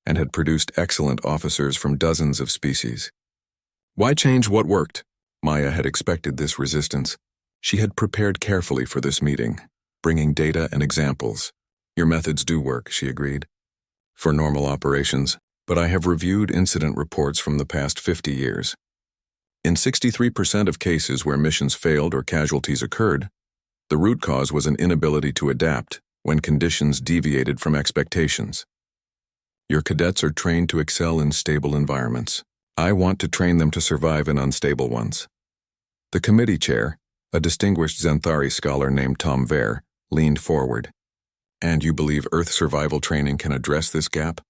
and had produced excellent officers from dozens of species. Why change what worked? Maya had expected this resistance. She had prepared carefully for this meeting, bringing data and examples. Your methods do work, she agreed, for normal operations, but I have reviewed incident reports from the past 50 years. In 63% of cases where missions failed or casualties occurred, the root cause was an inability to adapt when conditions deviated from expectations. Your cadets are trained to excel in stable environments. I want to train them to survive in unstable ones. The committee chair, a distinguished Xanthari scholar named Tom Vare, leaned forward. And you believe Earth survival training can address this gap?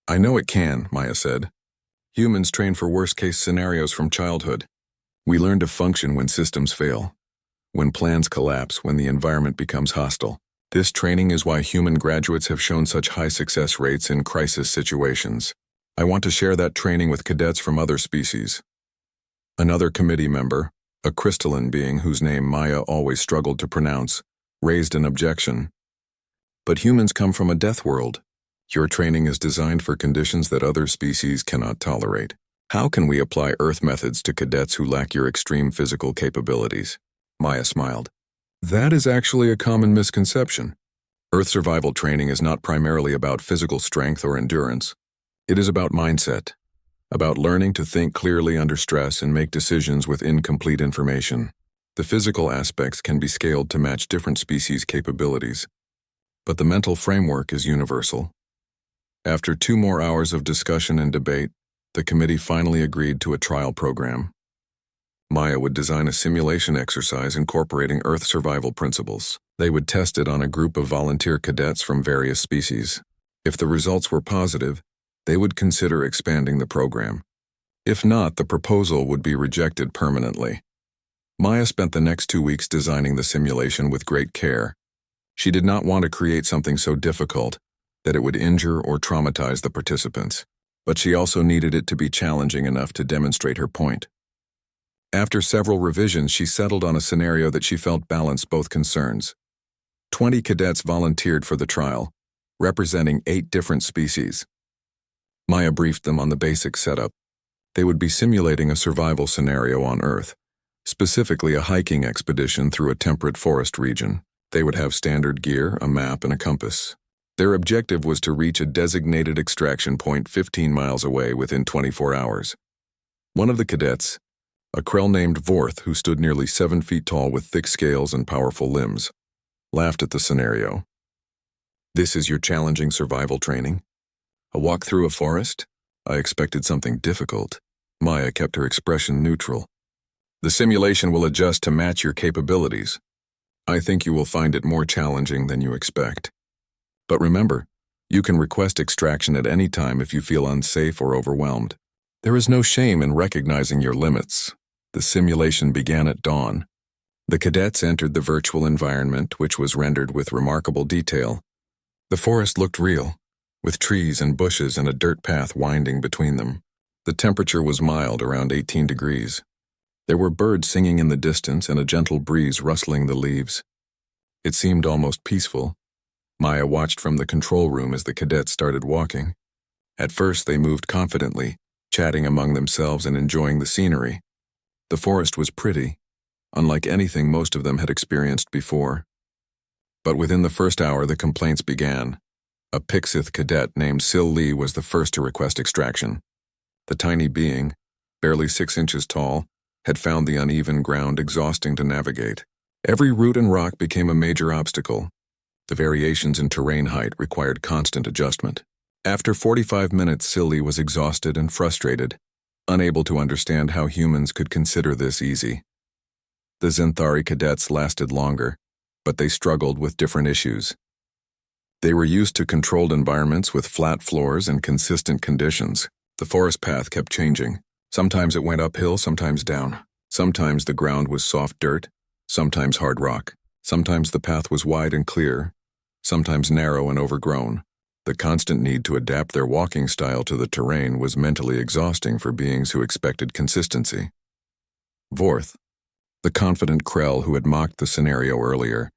I know it can, Maya said. Humans train for worst-case scenarios from childhood. We learn to function when systems fail, when plans collapse, when the environment becomes hostile. This training is why human graduates have shown such high success rates in crisis situations. I want to share that training with cadets from other species. Another committee member, a crystalline being whose name Maya always struggled to pronounce, raised an objection. But humans come from a death world. Your training is designed for conditions that other species cannot tolerate. How can we apply Earth methods to cadets who lack your extreme physical capabilities? Maya smiled. That is actually a common misconception. Earth survival training is not primarily about physical strength or endurance. It is about mindset, about learning to think clearly under stress and make decisions with incomplete information. The physical aspects can be scaled to match different species' capabilities, but the mental framework is universal. After 2 more hours of discussion and debate, the committee finally agreed to a trial program. Maya would design a simulation exercise incorporating Earth survival principles. They would test it on a group of volunteer cadets from various species. If the results were positive, they would consider expanding the program. If not, the proposal would be rejected permanently. Maya spent the next 2 weeks designing the simulation with great care. She did not want to create something so difficult that it would injure or traumatize the participants. but she also needed it to be challenging enough to demonstrate her point. After several revisions, she settled on a scenario that she felt balanced both concerns. 20 cadets volunteered for the trial, representing 8 different species. Maya briefed them on the basic setup. They would be simulating a survival scenario on Earth, specifically a hiking expedition through a temperate forest region. They would have standard gear, a map, and a compass. Their objective was to reach a designated extraction point 15 miles away within 24 hours. One of the cadets, a Krell named Vorth who stood nearly 7 feet tall with thick scales and powerful limbs, laughed at the scenario. "This is your challenging survival training? A walk through a forest? I expected something difficult." Maya kept her expression neutral. "The simulation will adjust to match your capabilities. I think you will find it more challenging than you expect. But remember, you can request extraction at any time if you feel unsafe or overwhelmed. There is no shame in recognizing your limits." The simulation began at dawn. The cadets entered the virtual environment, which was rendered with remarkable detail. The forest looked real, with trees and bushes and a dirt path winding between them. The temperature was mild, around 18 degrees. There were birds singing in the distance and a gentle breeze rustling the leaves. It seemed almost peaceful. Maya watched from the control room as the cadets started walking. At first they moved confidently, chatting among themselves and enjoying the scenery. The forest was pretty, unlike anything most of them had experienced before. But within the first hour the complaints began. A Pixith cadet named Sil Lee was the first to request extraction. The tiny being, barely 6 inches tall, had found the uneven ground exhausting to navigate. Every root and rock became a major obstacle. The variations in terrain height required constant adjustment. After 45 minutes, Sil Lee was exhausted and frustrated, unable to understand how humans could consider this easy. The Zenthari cadets lasted longer, but they struggled with different issues. They were used to controlled environments with flat floors and consistent conditions. The forest path kept changing. Sometimes it went uphill, sometimes down. Sometimes the ground was soft dirt, sometimes hard rock. Sometimes the path was wide and clear, sometimes narrow and overgrown. The constant need to adapt their walking style to the terrain was mentally exhausting for beings who expected consistency. Vorth, the confident Krell who had mocked the scenario earlier,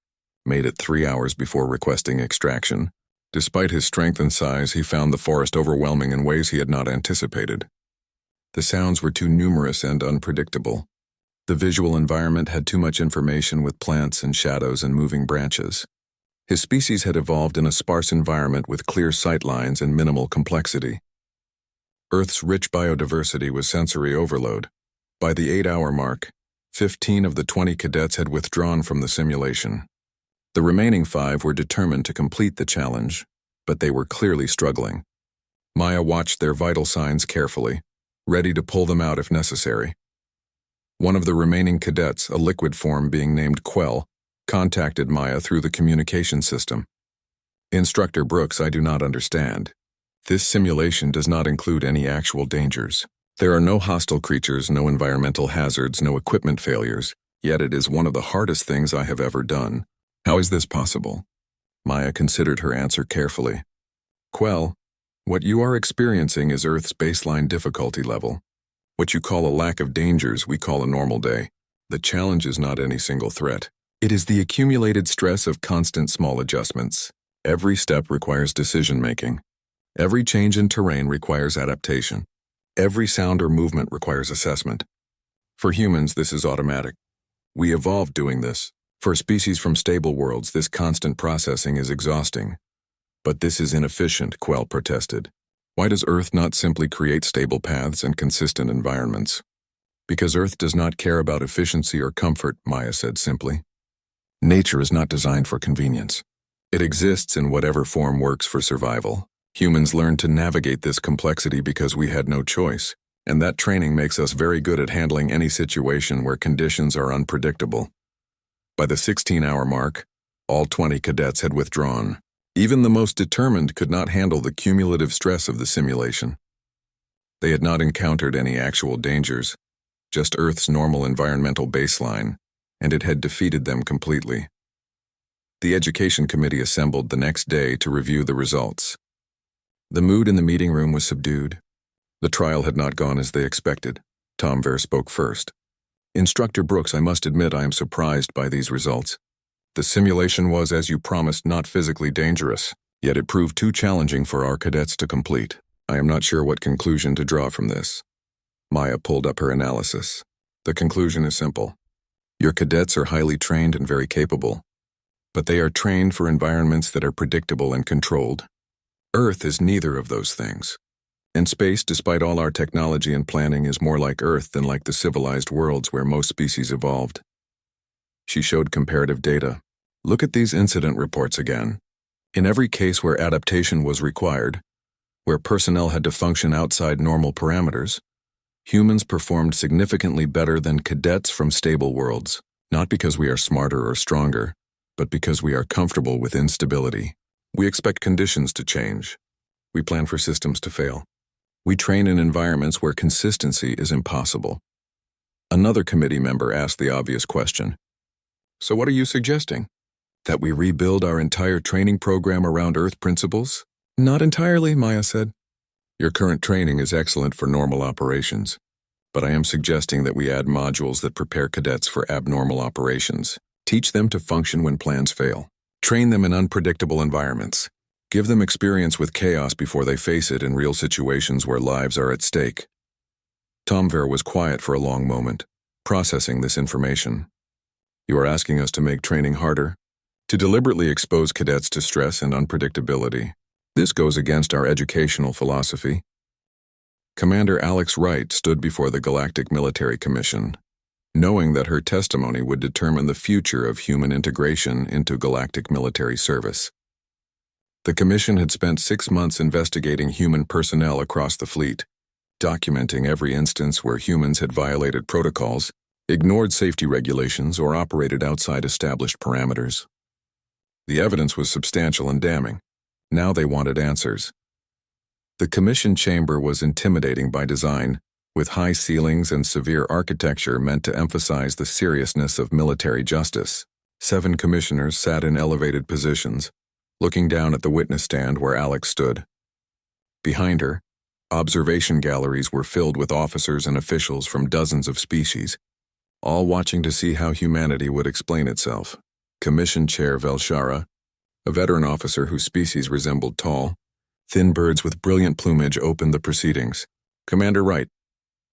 made it 3 hours before requesting extraction. Despite his strength and size, he found the forest overwhelming in ways he had not anticipated. The sounds were too numerous and unpredictable. The visual environment had too much information with plants and shadows and moving branches. His species had evolved in a sparse environment with clear sight lines and minimal complexity. Earth's rich biodiversity was sensory overload. By the 8-hour mark, 15 of the 20 cadets had withdrawn from the simulation. The remaining 5 were determined to complete the challenge, but they were clearly struggling. Maya watched their vital signs carefully, ready to pull them out if necessary. One of the remaining cadets, a liquid form being named Quell, contacted Maya through the communication system. "Instructor Brooks, I do not understand. This simulation does not include any actual dangers. There are no hostile creatures, no environmental hazards, no equipment failures, yet it is one of the hardest things I have ever done. How is this possible?" Maya considered her answer carefully. "Quell, what you are experiencing is Earth's baseline difficulty level. What you call a lack of dangers, we call a normal day. The challenge is not any single threat. It is the accumulated stress of constant small adjustments. Every step requires decision-making. Every change in terrain requires adaptation. Every sound or movement requires assessment. For humans, this is automatic. We evolved doing this. For species from stable worlds, this constant processing is exhausting. But this is inefficient," Quell protested. "Why does Earth not simply create stable paths and consistent environments?" "Because Earth does not care about efficiency or comfort," Maya said simply. "Nature is not designed for convenience. It exists in whatever form works for survival. Humans learned to navigate this complexity because we had no choice, and that training makes us very good at handling any situation where conditions are unpredictable." By the 16-hour mark, all 20 cadets had withdrawn. Even the most determined could not handle the cumulative stress of the simulation. They had not encountered any actual dangers, just Earth's normal environmental baseline, and it had defeated them completely. The education committee assembled the next day to review the results. The mood in the meeting room was subdued. The trial had not gone as they expected. Tom Ver spoke first. Instructor Brooks, I must admit I am surprised by these results. The simulation was, as you promised, not physically dangerous, yet it proved too challenging for our cadets to complete. I am not sure what conclusion to draw from this. Maya pulled up her analysis. The conclusion is simple. Your cadets are highly trained and very capable, but they are trained for environments that are predictable and controlled. Earth is neither of those things. And space, despite all our technology and planning, is more like Earth than like the civilized worlds where most species evolved. She showed comparative data. Look at these incident reports again. In every case where adaptation was required, where personnel had to function outside normal parameters, humans performed significantly better than cadets from stable worlds, not because we are smarter or stronger, but because we are comfortable with instability. We expect conditions to change. We plan for systems to fail. We train in environments where consistency is impossible. Another committee member asked the obvious question. So what are you suggesting? That we rebuild our entire training program around Earth principles? Not entirely, Maya said. Your current training is excellent for normal operations, but I am suggesting that we add modules that prepare cadets for abnormal operations. Teach them to function when plans fail. Train them in unpredictable environments. Give them experience with chaos before they face it in real situations where lives are at stake. Tom Ver was quiet for a long moment, processing this information. You are asking us to make training harder? To deliberately expose cadets to stress and unpredictability. This goes against our educational philosophy. Commander Alex Wright stood before the Galactic Military Commission, knowing that her testimony would determine the future of human integration into galactic military service. The Commission had spent 6 months investigating human personnel across the fleet, documenting every instance where humans had violated protocols, ignored safety regulations, or operated outside established parameters. The evidence was substantial and damning. Now they wanted answers. The Commission chamber was intimidating by design, with high ceilings and severe architecture meant to emphasize the seriousness of military justice. 7 commissioners sat in elevated positions, looking down at the witness stand where Alex stood. Behind her, observation galleries were filled with officers and officials from dozens of species, all watching to see how humanity would explain itself. Commission Chair Velshara, a veteran officer whose species resembled tall, thin birds with brilliant plumage, opened the proceedings. Commander Wright,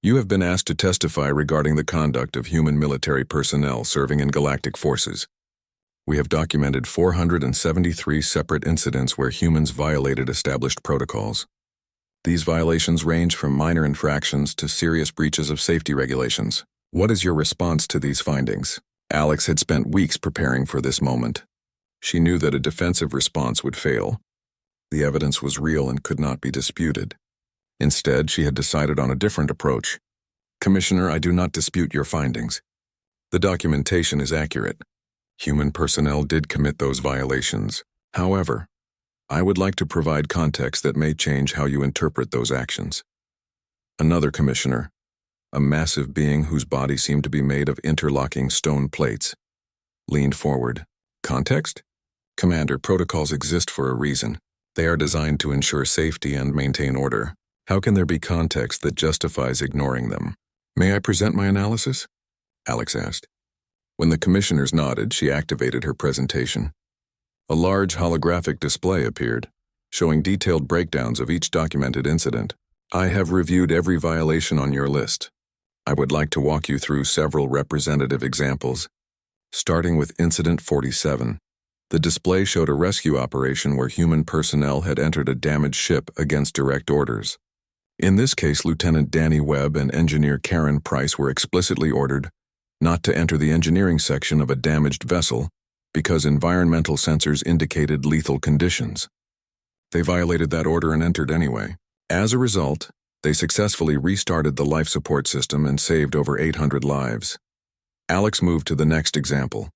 you have been asked to testify regarding the conduct of human military personnel serving in galactic forces. We have documented 473 separate incidents where humans violated established protocols. These violations range from minor infractions to serious breaches of safety regulations. What is your response to these findings? Alex had spent weeks preparing for this moment. She knew that a defensive response would fail. The evidence was real and could not be disputed. Instead, she had decided on a different approach. Commissioner, I do not dispute your findings. The documentation is accurate. Human personnel did commit those violations. However, I would like to provide context that may change how you interpret those actions. Another commissioner, a massive being whose body seemed to be made of interlocking stone plates, leaned forward. Context? Commander, protocols exist for a reason. They are designed to ensure safety and maintain order. How can there be context that justifies ignoring them? May I present my analysis? Alex asked. When the commissioners nodded, she activated her presentation. A large holographic display appeared, showing detailed breakdowns of each documented incident. I have reviewed every violation on your list. I would like to walk you through several representative examples. Starting with Incident 47. The display showed a rescue operation where human personnel had entered a damaged ship against direct orders. In this case, Lieutenant Danny Webb and Engineer Karen Price were explicitly ordered not to enter the engineering section of a damaged vessel because environmental sensors indicated lethal conditions. They violated that order and entered anyway. As a result, they successfully restarted the life support system and saved over 800 lives. Alex moved to the next example.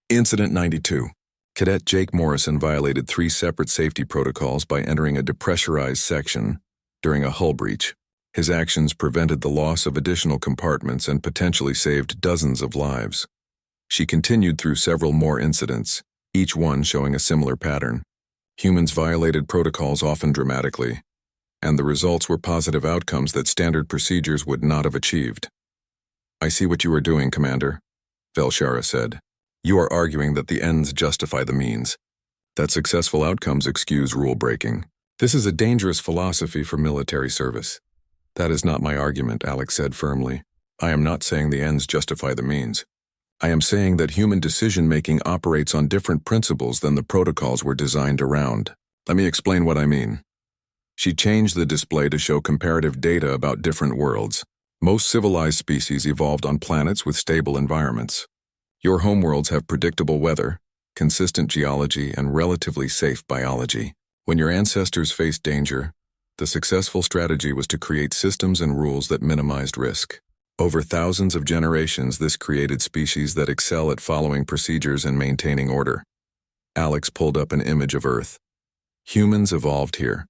Incident 92. Cadet Jake Morrison violated 3 separate safety protocols by entering a depressurized section during a hull breach. His actions prevented the loss of additional compartments and potentially saved dozens of lives. She continued through several more incidents, each one showing a similar pattern. Humans violated protocols often dramatically, and the results were positive outcomes that standard procedures would not have achieved. "I see what you are doing, Commander," Velshara said. "You are arguing that the ends justify the means, that successful outcomes excuse rule-breaking. This is a dangerous philosophy for military service." "That is not my argument," Alex said firmly. "I am not saying the ends justify the means. I am saying that human decision-making operates on different principles than the protocols were designed around. Let me explain what I mean." She changed the display to show comparative data about different worlds. Most civilized species evolved on planets with stable environments. Your homeworlds have predictable weather, consistent geology, and relatively safe biology. When your ancestors faced danger, the successful strategy was to create systems and rules that minimized risk. Over thousands of generations, this created species that excel at following procedures and maintaining order. Alex pulled up an image of Earth. Humans evolved here.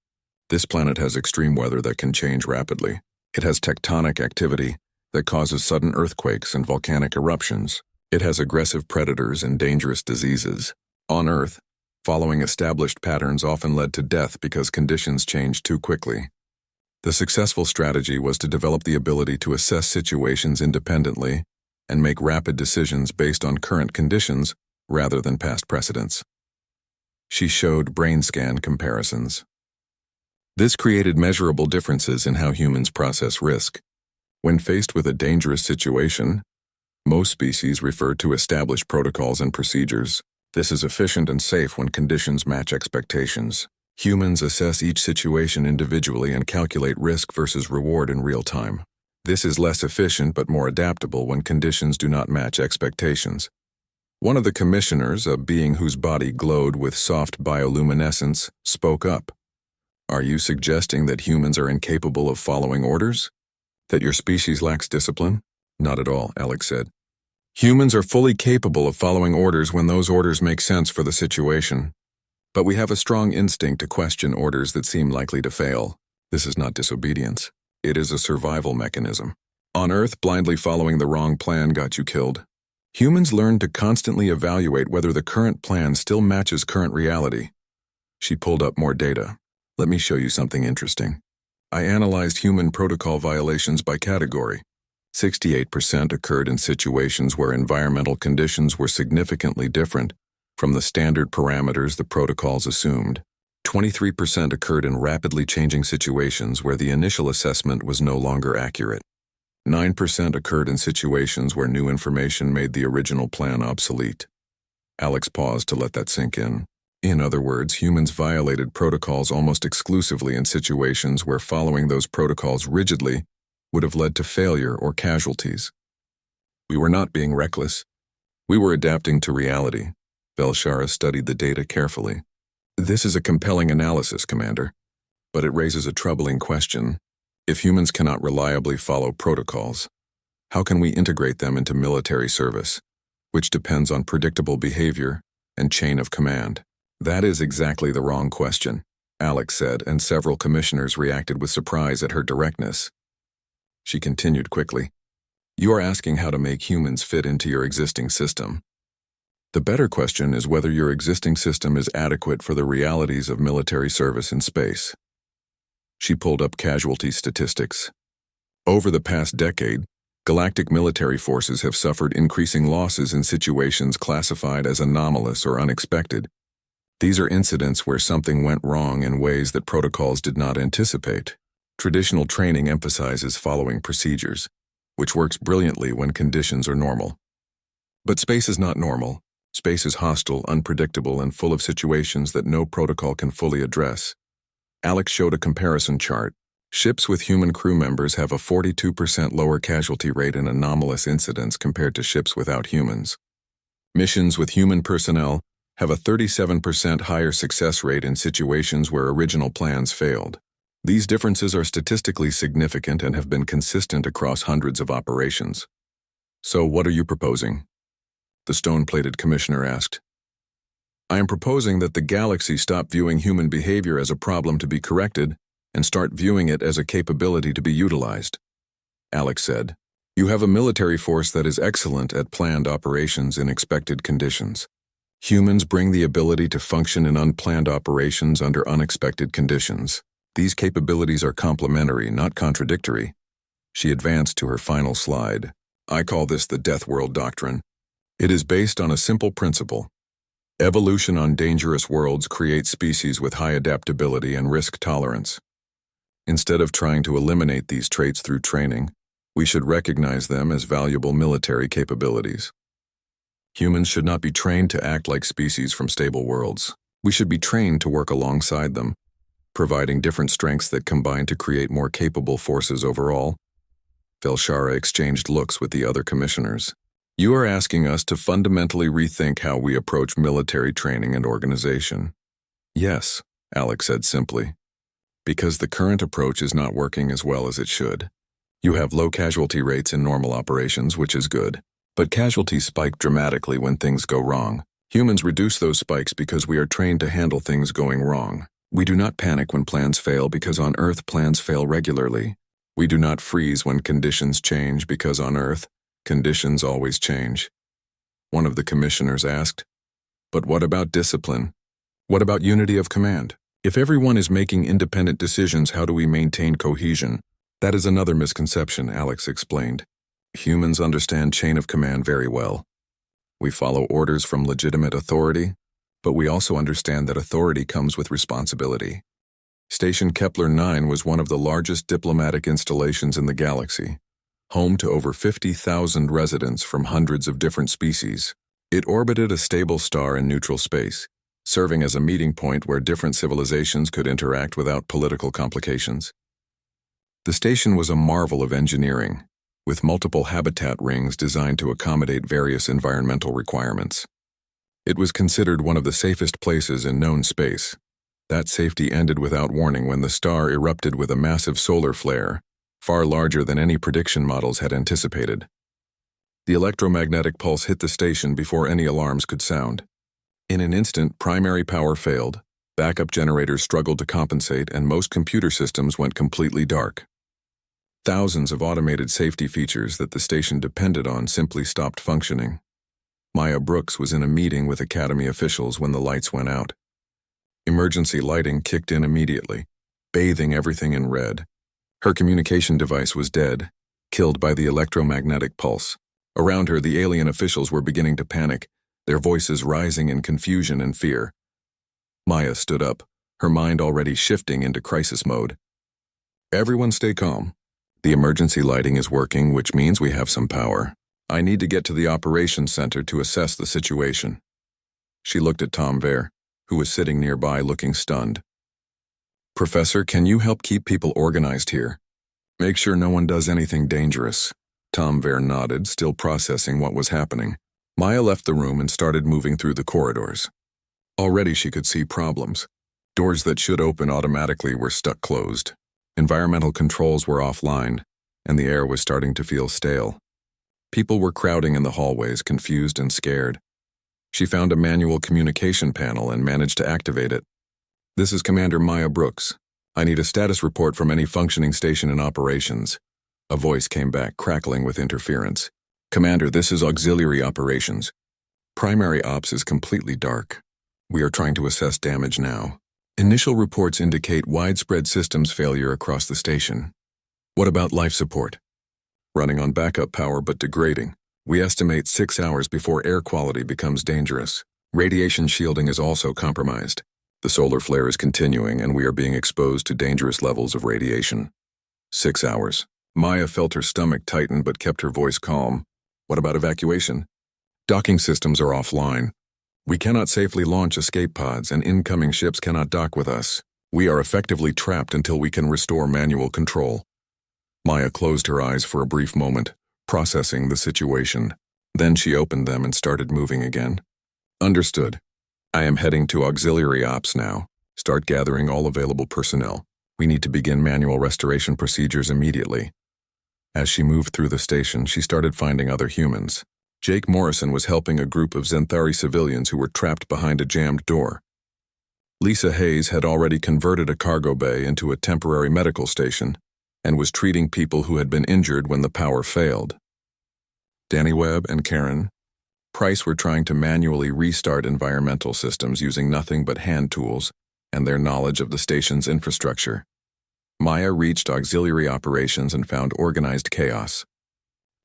This planet has extreme weather that can change rapidly. It has tectonic activity that causes sudden earthquakes and volcanic eruptions. It has aggressive predators and dangerous diseases. On Earth, following established patterns often led to death because conditions changed too quickly. The successful strategy was to develop the ability to assess situations independently and make rapid decisions based on current conditions rather than past precedents. She showed brain scan comparisons. This created measurable differences in how humans process risk. When faced with a dangerous situation, most species refer to established protocols and procedures. This is efficient and safe when conditions match expectations. Humans assess each situation individually and calculate risk versus reward in real time. This is less efficient but more adaptable when conditions do not match expectations. One of the commissioners, a being whose body glowed with soft bioluminescence, spoke up. "Are you suggesting that humans are incapable of following orders? That your species lacks discipline?" "Not at all," Alex said. "Humans are fully capable of following orders when those orders make sense for the situation. But we have a strong instinct to question orders that seem likely to fail. This is not disobedience. It is a survival mechanism. On Earth, blindly following the wrong plan got you killed. Humans learn to constantly evaluate whether the current plan still matches current reality." She pulled up more data. "Let me show you something interesting. I analyzed human protocol violations by category. 68% occurred in situations where environmental conditions were significantly different from the standard parameters the protocols assumed. 23% occurred in rapidly changing situations where the initial assessment was no longer accurate. 9% occurred in situations where new information made the original plan obsolete." Alex paused to let that sink in. In other words, humans violated protocols almost exclusively in situations where following those protocols rigidly would have led to failure or casualties. "We were not being reckless. We were adapting to reality." Velshara studied the data carefully. "This is a compelling analysis, Commander, but it raises a troubling question. If humans cannot reliably follow protocols, how can we integrate them into military service, which depends on predictable behavior and chain of command?" "That is exactly the wrong question," Alex said, and several commissioners reacted with surprise at her directness. She continued quickly. "You are asking how to make humans fit into your existing system. The better question is whether your existing system is adequate for the realities of military service in space." She pulled up casualty statistics. Over the past decade, galactic military forces have suffered increasing losses in situations classified as anomalous or unexpected. These are incidents where something went wrong in ways that protocols did not anticipate. Traditional training emphasizes following procedures, which works brilliantly when conditions are normal. But space is not normal. Space is hostile, unpredictable, and full of situations that no protocol can fully address. Alex showed a comparison chart. Ships with human crew members have a 42% lower casualty rate in anomalous incidents compared to ships without humans. Missions with human personnel have a 37% higher success rate in situations where original plans failed. These differences are statistically significant and have been consistent across hundreds of operations. "So what are you proposing?" the stone-plated commissioner asked. "I am proposing that the galaxy stop viewing human behavior as a problem to be corrected and start viewing it as a capability to be utilized," Alex said. "You have a military force that is excellent at planned operations in expected conditions. Humans bring the ability to function in unplanned operations under unexpected conditions. These capabilities are complementary, not contradictory. She advanced to her final slide. I call this the Deathworld Doctrine. It is based on a simple principle. Evolution on dangerous worlds creates species with high adaptability and risk tolerance. Instead of trying to eliminate these traits through training, we should recognize them as valuable military capabilities. Humans should not be trained to act like species from stable worlds. We should be trained to work alongside them, providing different strengths that combine to create more capable forces overall. Velshara exchanged looks with the other commissioners. You are asking us to fundamentally rethink how we approach military training and organization. Yes, Alex said simply. Because the current approach is not working as well as it should. You have low casualty rates in normal operations, which is good. But casualties spike dramatically when things go wrong. Humans reduce those spikes because we are trained to handle things going wrong. We do not panic when plans fail because on Earth plans fail regularly. We do not freeze when conditions change because on Earth, conditions always change. One of the commissioners asked, but what about discipline? What about unity of command? If everyone is making independent decisions, how do we maintain cohesion? That is another misconception, Alex explained. Humans understand chain of command very well. We follow orders from legitimate authority, but we also understand that authority comes with responsibility. Station Kepler 9 was one of the largest diplomatic installations in the galaxy, home to over 50,000 residents from hundreds of different species. It orbited a stable star in neutral space, serving as a meeting point where different civilizations could interact without political complications. The station was a marvel of engineering, with multiple habitat rings designed to accommodate various environmental requirements. It was considered one of the safest places in known space. That safety ended without warning when the star erupted with a massive solar flare, far larger than any prediction models had anticipated. The electromagnetic pulse hit the station before any alarms could sound. In an instant, primary power failed, backup generators struggled to compensate, and most computer systems went completely dark. Thousands of automated safety features that the station depended on simply stopped functioning. Maya Brooks was in a meeting with Academy officials when the lights went out. Emergency lighting kicked in immediately, bathing everything in red. Her communication device was dead, killed by the electromagnetic pulse. Around her, the alien officials were beginning to panic, their voices rising in confusion and fear. Maya stood up, her mind already shifting into crisis mode. Everyone stay calm. The emergency lighting is working, which means we have some power. I need to get to the operations center to assess the situation. She looked at Tom Vare, who was sitting nearby looking stunned. Professor, can you help keep people organized here? Make sure no one does anything dangerous. Tom Vare nodded, still processing what was happening. Maya left the room and started moving through the corridors. Already she could see problems. Doors that should open automatically were stuck closed. Environmental controls were offline, and the air was starting to feel stale. People were crowding in the hallways, confused and scared. She found a manual communication panel and managed to activate it. This is Commander Maya Brooks. I need a status report from any functioning station in operations. A voice came back, crackling with interference. Commander, this is auxiliary operations. Primary ops is completely dark. We are trying to assess damage now. Initial reports indicate widespread systems failure across the station. What about life support? Running on backup power but degrading. We estimate 6 hours before air quality becomes dangerous. Radiation shielding is also compromised. The solar flare is continuing and we are being exposed to dangerous levels of radiation. 6 hours. Maya felt her stomach tighten but kept her voice calm. What about evacuation? Docking systems are offline. We cannot safely launch escape pods and incoming ships cannot dock with us. We are effectively trapped until we can restore manual control. Maya closed her eyes for a brief moment, processing the situation. Then she opened them and started moving again. Understood. I am heading to auxiliary ops now. Start gathering all available personnel. We need to begin manual restoration procedures immediately. As she moved through the station, she started finding other humans. Jake Morrison was helping a group of Zenthari civilians who were trapped behind a jammed door. Lisa Hayes had already converted a cargo bay into a temporary medical station and was treating people who had been injured when the power failed. Danny Webb and Karen Price were trying to manually restart environmental systems using nothing but hand tools and their knowledge of the station's infrastructure. Maya reached auxiliary operations and found organized chaos.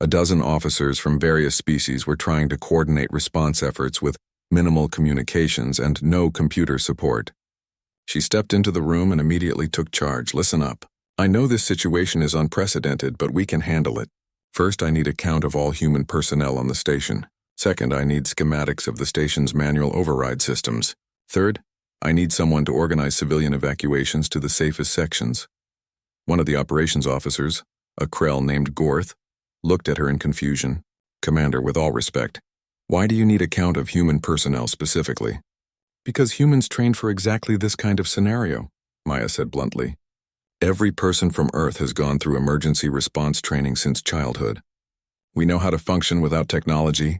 A dozen officers from various species were trying to coordinate response efforts with minimal communications and no computer support. She stepped into the room and immediately took charge. Listen up. I know this situation is unprecedented, but we can handle it. First, I need a count of all human personnel on the station. Second, I need schematics of the station's manual override systems. Third, I need someone to organize civilian evacuations to the safest sections. One of the operations officers, a Krell named Gorth, looked at her in confusion. Commander, with all respect, why do you need a count of human personnel specifically? Because humans trained for exactly this kind of scenario, Maya said bluntly. Every person from Earth has gone through emergency response training since childhood. We know how to function without technology,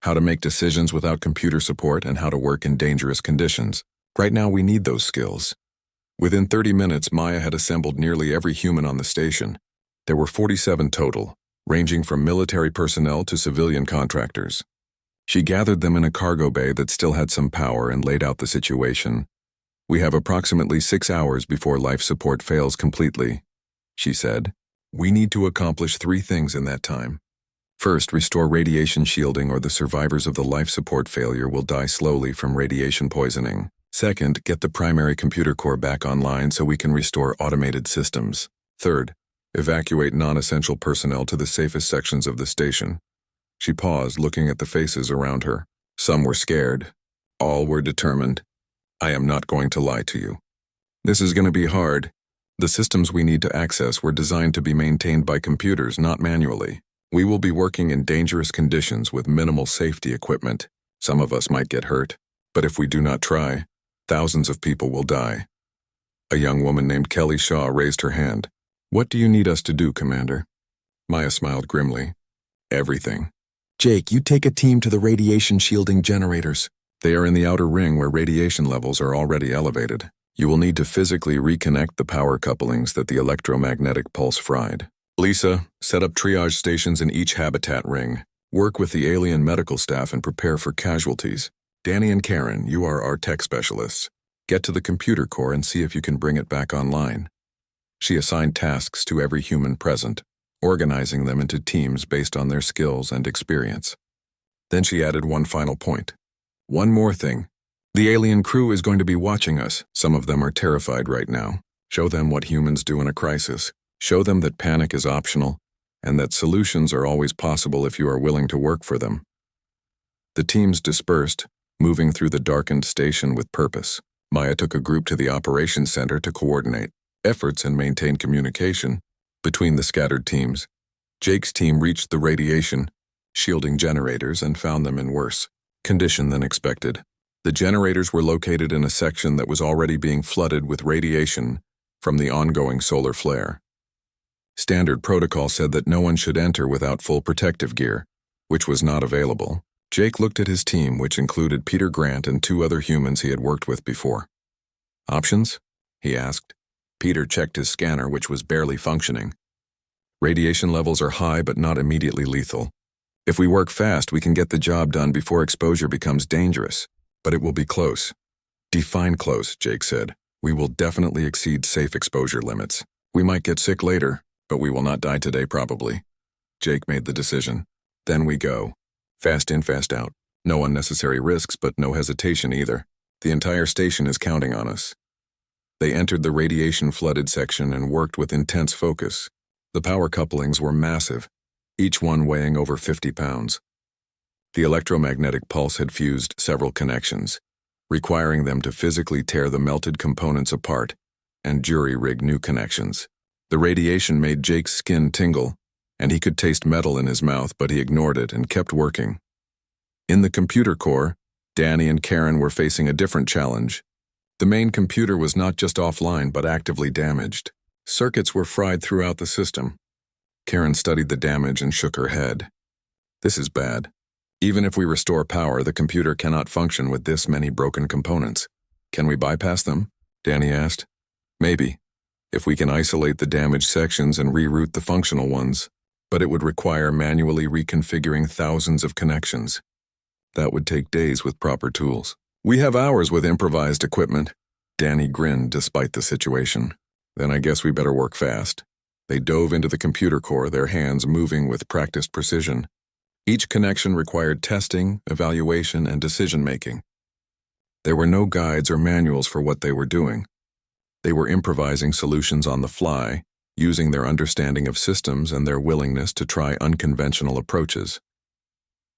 how to make decisions without computer support, and how to work in dangerous conditions. Right now we need those skills. Within 30 minutes, Maya had assembled nearly every human on the station. There were 47 total, ranging from military personnel to civilian contractors. She gathered them in a cargo bay that still had some power and laid out the situation. We have approximately 6 hours before life support fails completely, she said. We need to accomplish 3 things in that time. First, restore radiation shielding, or the survivors of the life support failure will die slowly from radiation poisoning. Second, get the primary computer core back online so we can restore automated systems. Third, evacuate non-essential personnel to the safest sections of the station. She paused, looking at the faces around her. Some were scared. All were determined. I am not going to lie to you. This is going to be hard. The systems we need to access were designed to be maintained by computers, not manually. We will be working in dangerous conditions with minimal safety equipment. Some of us might get hurt, but if we do not try, thousands of people will die. A young woman named Kelly Shaw raised her hand. What do you need us to do, Commander? Maya smiled grimly. Everything. Jake, you take a team to the radiation shielding generators. They are in the outer ring where radiation levels are already elevated. You will need to physically reconnect the power couplings that the electromagnetic pulse fried. Lisa, set up triage stations in each habitat ring. Work with the alien medical staff and prepare for casualties. Danny and Karen, you are our tech specialists. Get to the computer core and see if you can bring it back online. She assigned tasks to every human present, organizing them into teams based on their skills and experience. Then she added one final point. One more thing. The alien crew is going to be watching us. Some of them are terrified right now. Show them what humans do in a crisis. Show them that panic is optional and that solutions are always possible if you are willing to work for them. The teams dispersed, moving through the darkened station with purpose. Maya took a group to the operations center to coordinate efforts and maintain communication between the scattered teams. Jake's team reached the radiation shielding generators and found them in worse condition than expected. The generators were located in a section that was already being flooded with radiation from the ongoing solar flare. Standard protocol said that no one should enter without full protective gear, which was not available. Jake looked at his team, which included Peter Grant and 2 other humans he had worked with before. Options? He asked. Peter checked his scanner, which was barely functioning. Radiation levels are high but not immediately lethal. If we work fast, we can get the job done before exposure becomes dangerous, but it will be close. Define close, Jake said. We will definitely exceed safe exposure limits. We might get sick later, but we will not die today probably. Jake made the decision. Then we go. Fast in, fast out. No unnecessary risks, but no hesitation either. The entire station is counting on us. They entered the radiation-flooded section and worked with intense focus. The power couplings were massive, each one weighing over 50 pounds. The electromagnetic pulse had fused several connections, requiring them to physically tear the melted components apart and jury-rig new connections. The radiation made Jake's skin tingle, and he could taste metal in his mouth, but he ignored it and kept working. In the computer core, Danny and Karen were facing a different challenge. The main computer was not just offline, but actively damaged. Circuits were fried throughout the system. Karen studied the damage and shook her head. This is bad. Even if we restore power, the computer cannot function with this many broken components. Can we bypass them? Danny asked. Maybe, if we can isolate the damaged sections and reroute the functional ones, but it would require manually reconfiguring thousands of connections. That would take days with proper tools. We have hours with improvised equipment. Danny grinned despite the situation. Then I guess we better work fast. They dove into the computer core, their hands moving with practiced precision. Each connection required testing, evaluation, and decision-making. There were no guides or manuals for what they were doing. They were improvising solutions on the fly, using their understanding of systems and their willingness to try unconventional approaches.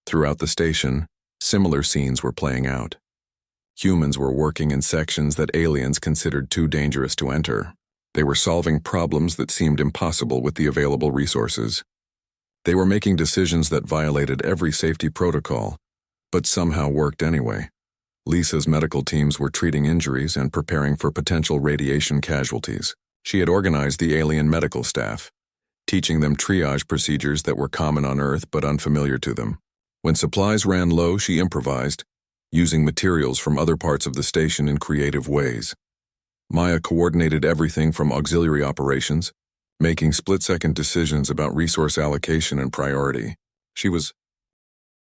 Throughout the station, similar scenes were playing out. Humans were working in sections that aliens considered too dangerous to enter. They were solving problems that seemed impossible with the available resources. They were making decisions that violated every safety protocol, but somehow worked anyway. Lisa's medical teams were treating injuries and preparing for potential radiation casualties. She had organized the alien medical staff, teaching them triage procedures that were common on Earth but unfamiliar to them. When supplies ran low, she improvised, using materials from other parts of the station in creative ways. Maya coordinated everything from auxiliary operations, making split-second decisions about resource allocation and priority. She was